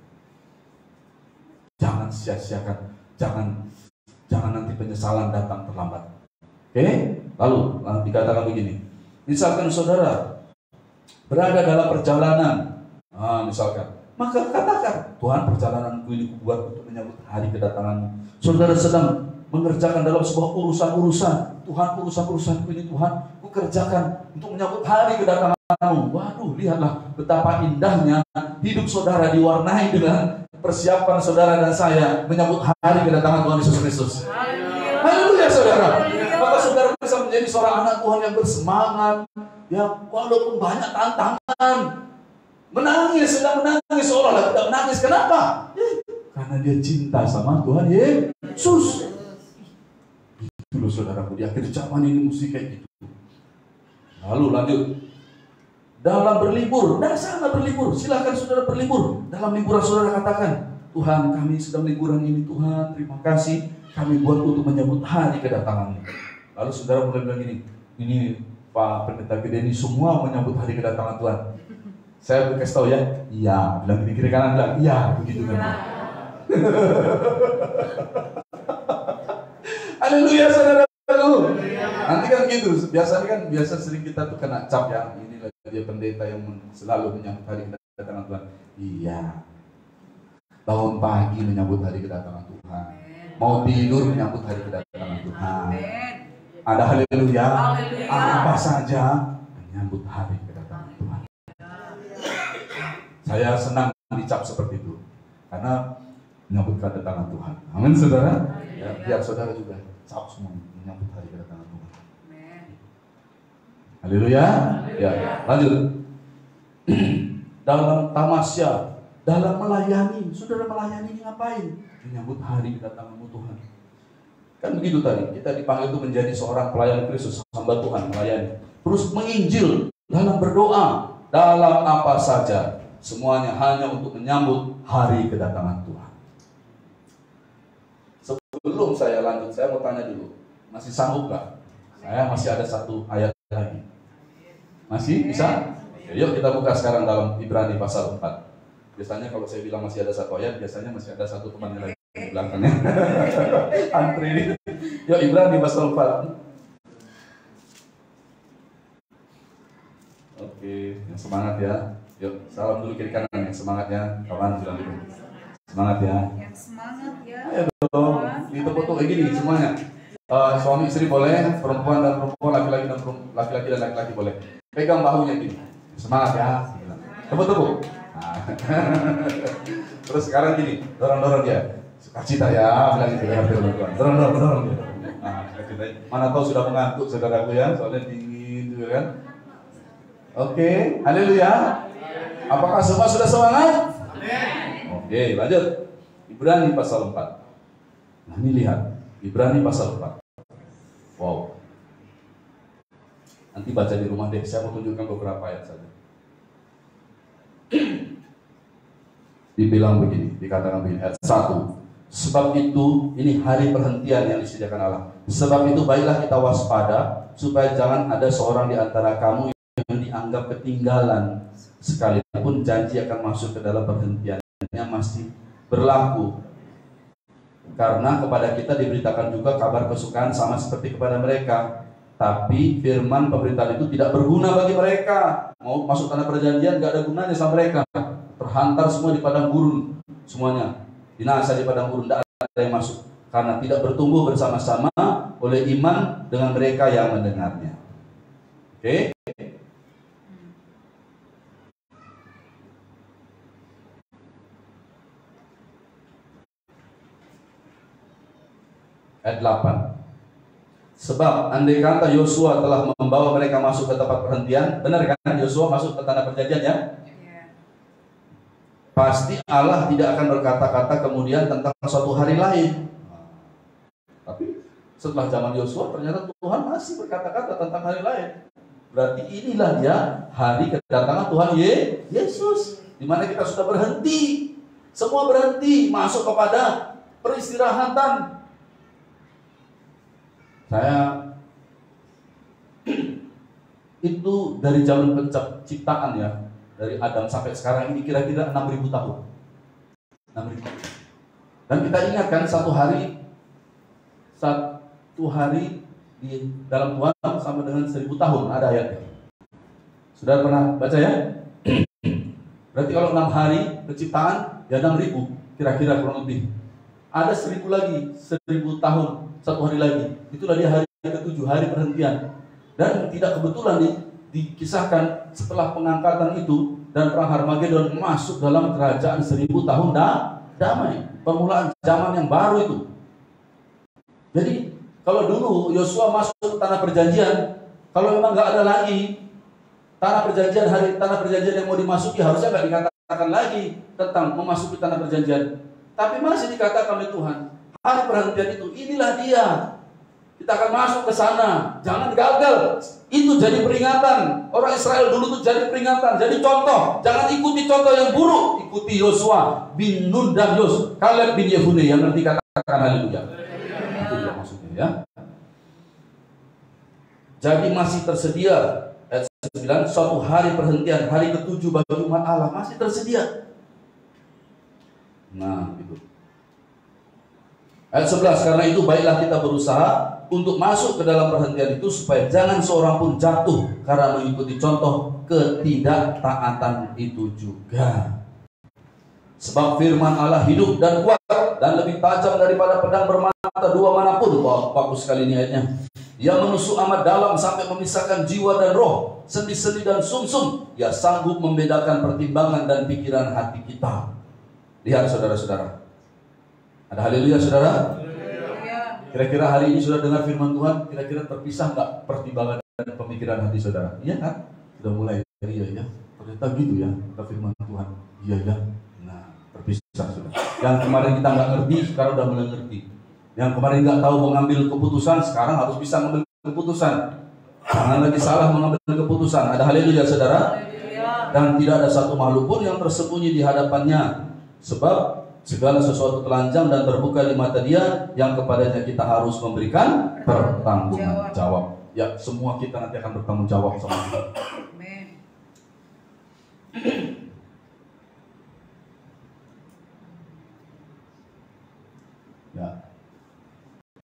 Speaker 1: Jangan sia-siakan, jangan nanti penyesalan datang terlambat. Oke? Lalu dikatakan begini, misalkan saudara berada dalam perjalanan, misalkan, maka katakan, Tuhan perjalananku ini kubuat untuk menyambut hari kedatanganmu. Saudara sedang mengerjakan dalam sebuah urusan-urusan, Tuhan urusan-urusanku ini Tuhan ku kerjakan untuk menyambut hari kedatanganmu. Waduh, lihatlah betapa indahnya hidup saudara diwarnai dengan persiapan saudara dan saya menyambut hari kedatangan Tuhan Yesus Kristus. Haleluya saudara. Maka saudara bisa menjadi seorang anak Tuhan yang bersemangat, yang walaupun banyak tantangan, menangis, sedang menangis, seolah-olah tidak menangis. Kenapa? Karena dia cinta sama Tuhan Yesus. Itu loh saudaraku, di akhir zaman ini mesti kayak gitu. Lalu lanjut. Dalam berlibur, dari sana berlibur, silakan saudara berlibur. Dalam liburan saudara katakan, Tuhan kami sedang liburan ini Tuhan, terima kasih kami buat untuk menyambut hari kedatangan-Mu. Lalu saudara mulai bilang ini Pak Pendeta Gede ini semua menyambut hari kedatangan Tuhan. Saya berkasih tahu ya, iya, bilang kiri kanan bilang, iya, begitu memang. Haleluya saudaraku. Nanti kan gitu, biasa sering kita tuh kena cap ya, inilah dia pendeta yang selalu menyambut hari kedatangan Tuhan. Iya, bangun pagi menyambut hari kedatangan Tuhan, mau tidur menyambut hari kedatangan Tuhan. Ada haleluya, apa saja menyambut hari kedatangan Tuhan. Saya senang dicap seperti itu, karena menyambut kedatangan Tuhan. Amin saudara. Ya, biar saudara juga cap semua menyambut hari kedatangan Tuhan. Haleluya. Ya, lanjut. Dalam tamasya, dalam melayani, saudara melayani ngapain? Menyambut hari kedatangan-Mu Tuhan. Kan begitu tadi, kita dipanggil itu menjadi seorang pelayan Kristus, hamba Tuhan, melayani. Terus menginjil, dalam berdoa, dalam apa saja, semuanya hanya untuk menyambut hari kedatangan Tuhan. Sebelum saya lanjut, saya mau tanya dulu, masih sanggup gak? Saya masih ada satu ayat lagi. Masih bisa? Yuk kita buka sekarang dalam Ibrani pasal 4. Biasanya kalau saya bilang masih ada satu ayat, biasanya masih ada satu temannya lagi di belakangnya. Antri. Yuk Ibrani pasal 4. Oke, yang semangat ya. Yuk salam dulu kiri kanan yang semangatnya. Kawan bilang dulu. Semangat ya.
Speaker 2: Yang semangat ya.
Speaker 1: Ayo dong, ditepuk kayak gini semuanya. Suami istri boleh, perempuan dan perempuan, laki-laki dan laki-laki dan laki-laki boleh. Pegang bahunya gini. Semangat ya. Tepuk-tepuk. Nah. Terus sekarang gini, dorong-dorong dia. Sukacita ya, bilang gitu ya, dorong dia. Nah, mana tahu sudah mengantuk saudaraku ya, soalnya dingin juga kan. Oke, haleluya. Apakah semua sudah semangat? Oke, lanjut. Ibrani pasal 4. Nah, ini lihat, Ibrani pasal 4. Wow. Nanti baca di rumah deh, saya mau tunjukkan beberapa ayat saja. Dibilang begini, dikatakan begini, ayat 1. Sebab itu, ini hari perhentian yang disediakan Allah. Sebab itu baiklah kita waspada, supaya jangan ada seorang di antara kamu yang dianggap ketinggalan, sekalipun janji akan masuk ke dalam perhentiannya masih berlaku. Karena kepada kita diberitakan juga kabar kesukaan sama seperti kepada mereka. Tapi firman pemberitaan itu tidak berguna bagi mereka. Mau masuk tanah perjanjian gak ada gunanya sama mereka. Terhantar semua di padang gurun. Semuanya binasa di padang gurun, tidak ada yang masuk. Karena tidak bertumbuh bersama-sama oleh iman dengan mereka yang mendengarnya. Oke? Ayat 8. Sebab andai kata Yosua telah membawa mereka masuk ke tempat perhentian, benar kan? Yosua masuk ke tanah perjanjian ya? Pasti Allah tidak akan berkata-kata kemudian tentang suatu hari lain. Tapi setelah zaman Yosua ternyata Tuhan masih berkata-kata tentang hari lain. Berarti inilah dia hari kedatangan Tuhan Yesus, di mana kita sudah berhenti. Semua berhenti masuk kepada peristirahatan. Saya itu dari zaman penciptaan ya, dari Adam sampai sekarang ini kira-kira 6.000 tahun. 6.000. Dan kita ingatkan satu hari di dalam Tuhan sama dengan 1.000 tahun, ada ayatnya. Sudah pernah baca ya? Berarti kalau 6 hari penciptaan ya 6.000 kira-kira kurang lebih. Ada 1.000 lagi, 1.000 tahun, satu hari lagi. Itulah dia hari ke-7, hari perhentian. Dan tidak kebetulan dikisahkan setelah pengangkatan itu dan perang Harmagedon masuk dalam kerajaan 1.000 tahun damai. Permulaan zaman yang baru itu. Jadi kalau dulu Yosua masuk ke tanah perjanjian, kalau memang nggak ada lagi tanah perjanjian yang mau dimasuki, harusnya nggak dikatakan lagi tentang memasuki tanah perjanjian. Tapi masih dikatakan oleh Tuhan, hari perhentian itu, inilah dia. Kita akan masuk ke sana, jangan gagal. Itu jadi peringatan. Orang Israel dulu tuh jadi peringatan, jadi contoh. Jangan ikuti contoh yang buruk. Ikuti Yosua bin Nun dan Kaleb bin Yefune yang nanti katakan haleluya. Itu dia maksudnya ya. Jadi masih tersedia ayat 9, suatu hari perhentian, hari ke-7 bagi umat Allah masih tersedia. Nah, itu. Ayat 11, karena itu baiklah kita berusaha untuk masuk ke dalam perhentian itu supaya jangan seorang pun jatuh karena mengikuti contoh ketidaktaatan itu juga. Sebab firman Allah hidup dan kuat dan lebih tajam daripada pedang bermata dua manapun. Wah, bagus sekali ini ayatnya. Ia menusuk amat dalam sampai memisahkan jiwa dan roh, sendi-sendi dan sumsum. Ia sanggup membedakan pertimbangan dan pikiran hati kita. Lihat saudara-saudara. Ada haleluya saudara? Kira-kira hari ini sudah dengar firman Tuhan, kira-kira terpisah nggak pertimbangan dan pemikiran hati saudara? Iya kan? Sudah mulai, iya ya. Ternyata gitu ya, kata firman Tuhan. Iya ya. Nah, terpisah sudah. Yang kemarin kita nggak ngerti, sekarang udah mulai ngerti. Yang kemarin nggak tahu mengambil keputusan, sekarang harus bisa mengambil keputusan. Jangan lagi salah mengambil keputusan. Ada haleluya saudara? Dan tidak ada satu makhluk pun yang tersembunyi di hadapannya. Sebab segala sesuatu telanjang dan terbuka di mata Dia yang kepadanya kita harus memberikan pertanggungan jawab. Ya, semua kita nanti akan bertanggung jawab sama Dia. Amin. Ya,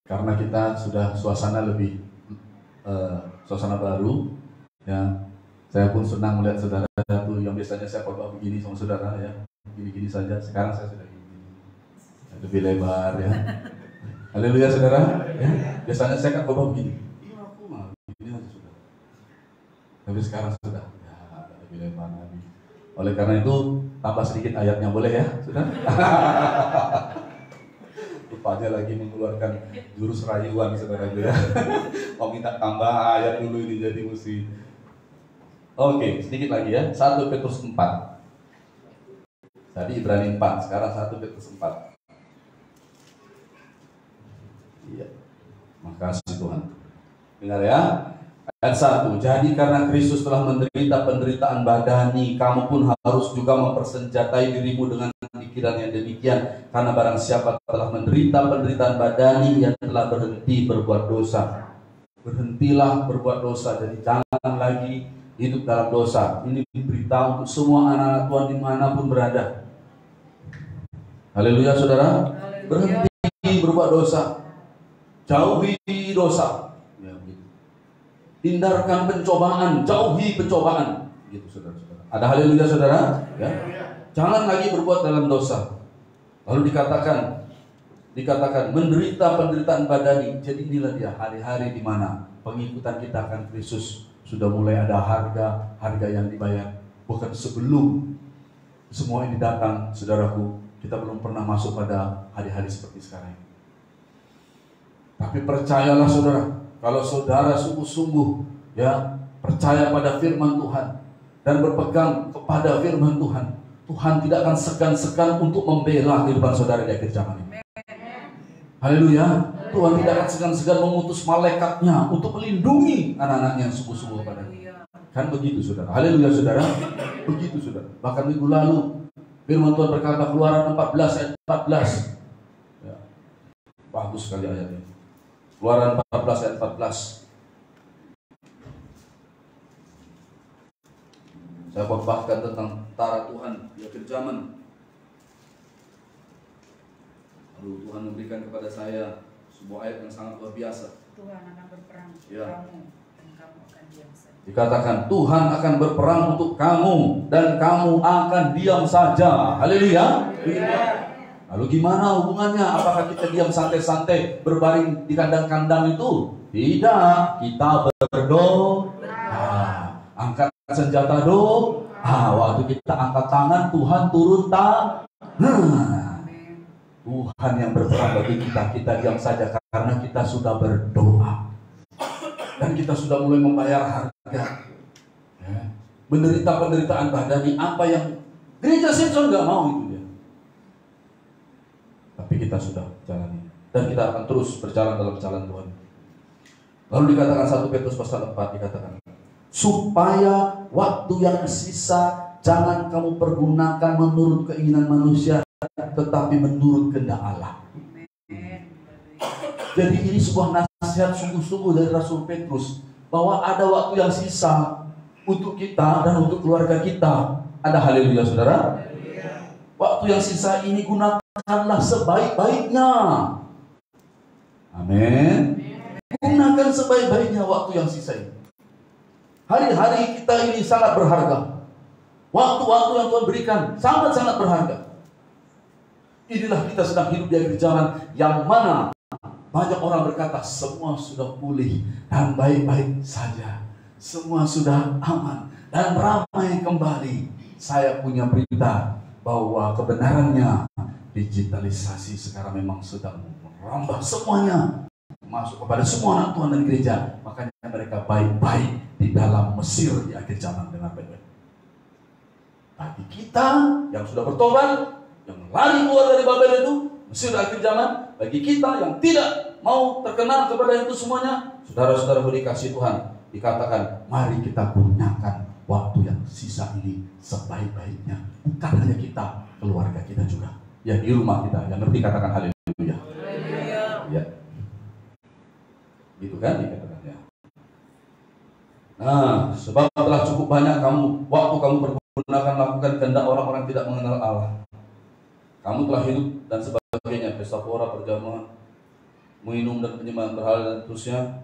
Speaker 1: karena kita sudah suasana lebih suasana baru, ya. Saya pun senang melihat saudara tuh yang biasanya saya khotbah begini sama saudara ya, gini-gini saja. Sekarang saya sudah lebih lebar ya. Haleluya saudara ya. Biasanya saya kan khotbah begini. Iya aku mah begini aja sudah. Tapi sekarang sudah ya, lebih lebar lagi. Oleh karena itu tambah sedikit ayatnya boleh ya sudah. Rupanya lagi mengeluarkan jurus rayuan saudara ya. Mau minta tambah ayat dulu ini jadi mesti. Oke, sedikit lagi ya. 1 Petrus 4. Tadi Ibrani 4, sekarang 1 Petrus 4. Iya. Makasih Tuhan. Dengar ya. Ayat 1. Jadi karena Kristus telah menderita penderitaan badani, kamu pun harus juga mempersenjatai dirimu dengan pikiran yang demikian. Karena barang siapa telah menderita penderitaan badani, ia telah berhenti berbuat dosa. Berhentilah berbuat dosa. Jadi jangan lagi hidup dalam dosa. Ini berita untuk semua anak-anak Tuhan dimanapun berada. Haleluya saudara. Haleluya. Berhenti berbuat dosa. Jauhi dosa ya, gitu. Hindarkan pencobaan, jauhi pencobaan gitu saudara-saudara. Ada haleluya saudara ya? Jangan lagi berbuat dalam dosa. Lalu dikatakan menderita penderitaan badani. Jadi inilah dia hari-hari di mana pengikutan kita akan Kristus sudah mulai ada harga yang dibayar. Bukan sebelum semua ini datang, saudaraku, kita belum pernah masuk pada hari-hari seperti sekarang. Tapi percayalah saudara, kalau saudara sungguh-sungguh ya percaya pada firman Tuhan dan berpegang kepada firman Tuhan, Tuhan tidak akan segan-segan untuk membela kehidupan saudara di akhir zaman ini. Haleluya. Tuhan tidak akan segan-segan mengutus malaikatnya untuk melindungi anak-anaknya yang sungguh-sungguh kepadanya. Kan begitu saudara. Haleluya saudara. Begitu saudara. Bahkan minggu lalu firman Tuhan berkata Keluaran 14 ayat 14 ya. Bagus sekali ayatnya. Keluaran 14 ayat 14. Saya khotbahkan tentang tentara Tuhan di akhir zaman. Lalu Tuhan memberikan kepada saya sebuah ayat yang sangat luar biasa.
Speaker 2: Tuhan akan berperang untuk kamu dan kamu akan diam saja.
Speaker 1: Dikatakan Tuhan akan berperang untuk kamu dan kamu akan diam saja. Haleluya. Lalu gimana hubungannya? Apakah kita diam santai-santai berbaring di kandang-kandang itu? Tidak. Kita berdoa. Angkat senjata doa. Waktu kita angkat tangan, Tuhan turun tangan. Tuhan yang berperang bagi kita, kita diam saja karena kita sudah berdoa dan kita sudah mulai membayar harga. Ya. Menderita penderitaan badani, apa yang gereja Simpson nggak mau itu ya. Tapi kita sudah jalani dan kita akan terus berjalan dalam jalan Tuhan. Lalu dikatakan 1 Petrus pasal 4 dikatakan, supaya waktu yang sisa jangan kamu pergunakan menurut keinginan manusia, tetapi menurut kehendak Allah. Jadi ini sebuah nasihat sungguh-sungguh dari Rasul Petrus, bahwa ada waktu yang sisa untuk kita dan untuk keluarga kita. Ada haleluya saudara. Waktu yang sisa ini gunakanlah sebaik-baiknya. Amin. Gunakan sebaik-baiknya waktu yang sisa ini. Hari-hari kita ini sangat berharga. Waktu-waktu yang Tuhan berikan sangat-sangat berharga. Inilah kita sedang hidup di akhir zaman, yang mana banyak orang berkata semua sudah pulih dan baik-baik saja, semua sudah aman dan ramai kembali. Saya punya berita bahwa kebenarannya digitalisasi sekarang memang sedang merambah semuanya, masuk kepada semua anak Tuhan dan gereja. Makanya mereka baik-baik di dalam Mesir di akhir zaman dengan baik-baik. Bagi kita yang sudah bertobat, yang lari keluar dari Babel itu, Mesir akhir zaman, bagi kita yang tidak mau terkenal kepada itu semuanya, saudara-saudaraku dikasih Tuhan, dikatakan mari kita gunakan waktu yang sisa ini sebaik-baiknya. Bukan hanya kita, keluarga kita juga, ya di rumah kita, yang ngerti katakan haleluya. Ya, gitu kan dikatakan ya. Nah, sebab telah cukup banyak waktu kamu pergunakan lakukan kehendak orang-orang tidak mengenal Allah. Kamu telah hidup dan sebagainya, pesta pora, perjamuan, minum dan penyembahan berhala dan seterusnya.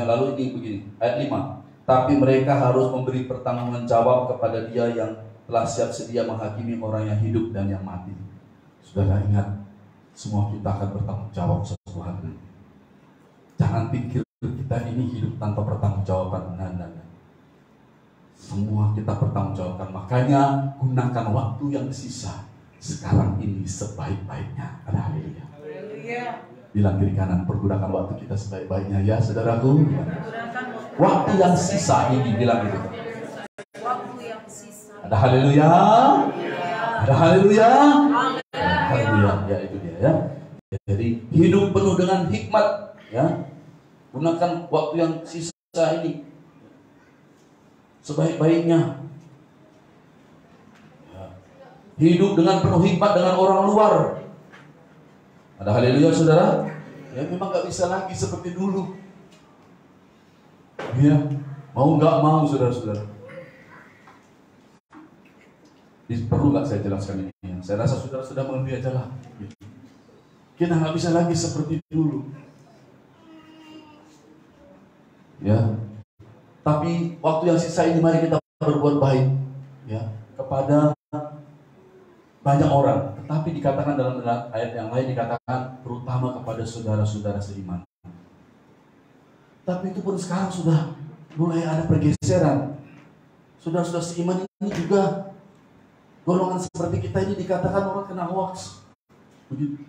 Speaker 1: Lalu ini begini, ayat 5. Tapi mereka harus memberi pertanggungan jawab kepada Dia yang telah siap sedia menghakimi orang yang hidup dan yang mati. Saudara ingat, semua kita akan bertanggung jawab suatu hari. Jangan pikir kita ini hidup tanpa pertanggungjawaban. Nah. Semua kita bertanggungjawabkan. Makanya gunakan waktu yang sisa sekarang ini sebaik-baiknya. Ada haleluya. Bilang kiri kanan, pergunakan waktu kita sebaik-baiknya ya saudaraku. Waktu yang sisa ini, bilang gitu.
Speaker 2: Waktu yang sisa.
Speaker 1: Ada haleluya. Ada haleluya. Haleluya, ya itu dia ya. Jadi hidup penuh dengan hikmat ya. Gunakan waktu yang sisa ini sebaik-baiknya. Hidup dengan penuh hikmat dengan orang luar. Ada haleluya saudara. Ya memang gak bisa lagi seperti dulu. Ya, mau gak mau saudara-saudara. Perlu gak saya jelaskan ini? Saya rasa saudara sudah mengerti aja lah. Kita gak bisa lagi seperti dulu. Ya. Tapi waktu yang sisa ini mari kita berbuat baik ya kepada banyak orang, tetapi dikatakan dalam ayat yang lain dikatakan terutama kepada saudara-saudara seiman. Tapi itu pun sekarang sudah mulai ada pergeseran. Saudara-saudara seiman ini juga golongan seperti kita ini dikatakan orang kena hoax. Begitu.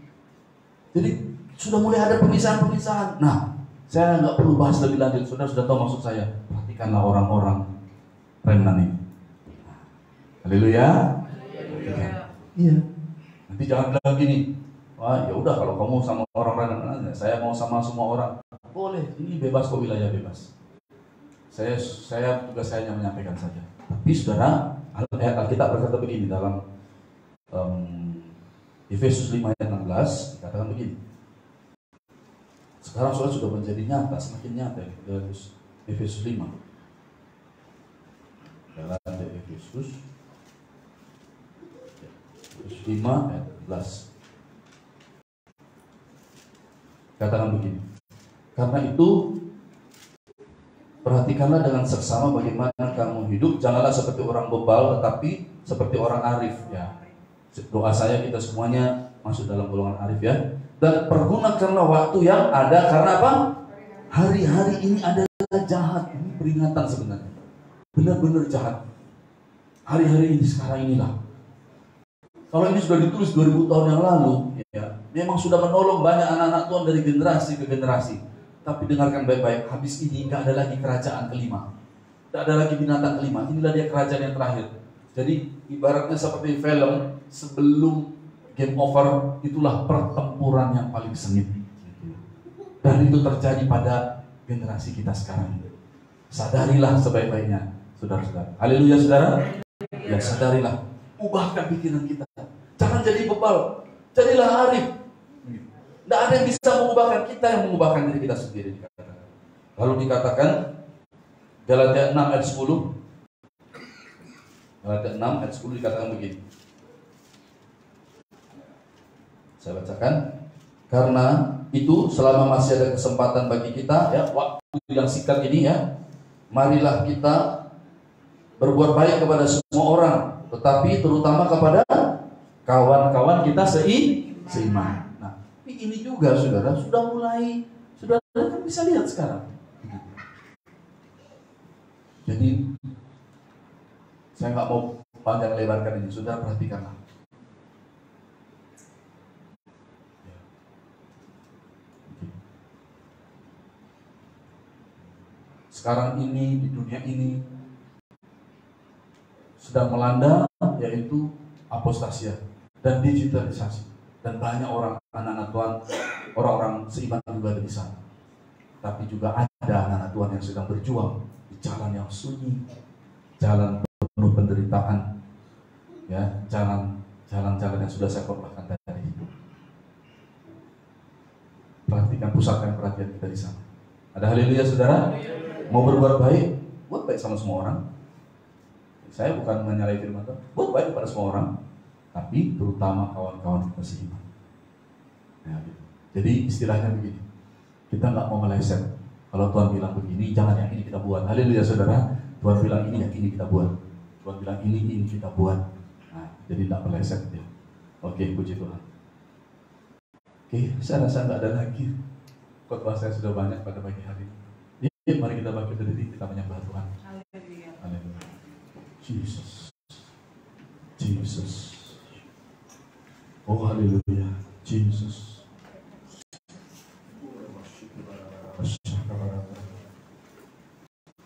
Speaker 1: Jadi sudah mulai ada pemisahan-pemisahan. Nah, saya nggak perlu bahas lebih lanjut. Saudara sudah tahu maksud saya. Perhatikanlah orang-orang remnant ini. Haleluya. Iya. Nanti jangan bilang gini, wah ya udah kalau kamu sama orang-orang, saya mau sama semua orang. Boleh, ini bebas kok, wilayah bebas. Saya tugas saya hanya menyampaikan saja. Tapi saudara, ayat Alkitab berkata begini dalam Efesus 5 ayat 16 dikatakan begini. Sekarang saudara sudah menjadi nyata, semakin nyata. Efesus 5. Efesus 5 ayat 11. Katakan begini. Karena itu perhatikanlah dengan seksama bagaimana kamu hidup. Janganlah seperti orang bebal, tetapi seperti orang arif ya. Doa saya kita semuanya masuk dalam golongan arif ya. Dan pergunakanlah waktu yang ada, karena apa? Hari-hari ini adalah jahat. Ini peringatan sebenarnya. Benar-benar jahat. Hari-hari ini sekarang inilah. Kalau ini sudah ditulis 2000 tahun yang lalu, ya, memang sudah menolong banyak anak-anak Tuhan dari generasi ke generasi. Tapi dengarkan baik-baik, habis ini nggak ada lagi kerajaan kelima, nggak ada lagi binatang kelima. Inilah dia kerajaan yang terakhir. Jadi ibaratnya seperti film sebelum game over, itulah pertempuran yang paling sengit. Dan itu terjadi pada generasi kita sekarang. Sadarilah sebaik-baiknya, saudara-saudara. Haleluya, saudara. Ya, sadarilah. Ubahkan pikiran kita. Jangan jadi bebal. Jadilah arif. Tidak ada yang bisa mengubahkan, kita yang mengubahkan diri kita sendiri. Lalu dikatakan Galatia 6 ayat 10. Galatia 6 ayat 10 dikatakan begini. Saya bacakan. Karena itu selama masih ada kesempatan bagi kita, ya, waktu yang singkat ini, ya, marilah kita berbuat baik kepada semua orang, tetapi terutama kepada kawan-kawan kita seiman. Nah, ini juga saudara sudah mulai, saudara kan bisa lihat sekarang. Jadi saya nggak mau panjang lebarkan ini, saudara perhatikanlah. Sekarang ini di dunia ini sedang melanda, yaitu apostasia dan digitalisasi, dan banyak orang anak-anak Tuhan, orang-orang seiman juga ada di sana. Tapi juga ada anak-anak Tuhan yang sedang berjuang di jalan yang sunyi, jalan penuh penderitaan, ya, jalan-jalan yang sudah saya khotbahkan tadi. Perhatikan, pusatkan perhatian kita di sana. Ada haleluya, saudara. Mau berbuat baik, buat baik sama semua orang. Saya bukan menyalahi firman Tuhan, buat baik kepada semua orang, tapi terutama kawan-kawan kita seiman. Ya, gitu. Jadi istilahnya begini, kita nggak mau meleset. Kalau Tuhan bilang begini, jangan yang ini kita buat. Haleluya, saudara. Tuhan bilang ini, yang ini kita buat. Tuhan bilang ini kita buat. Nah, jadi tidak meleset ya. Oke, puji Tuhan. Oke, saya rasa nggak ada lagi. Khotbah saya sudah banyak pada pagi hari ini. Mari kita bangkit berdiri, kita menyembah Tuhan. Haleluya. Jesus. Jesus. Oh, haleluya. Jesus.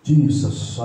Speaker 1: Jesus.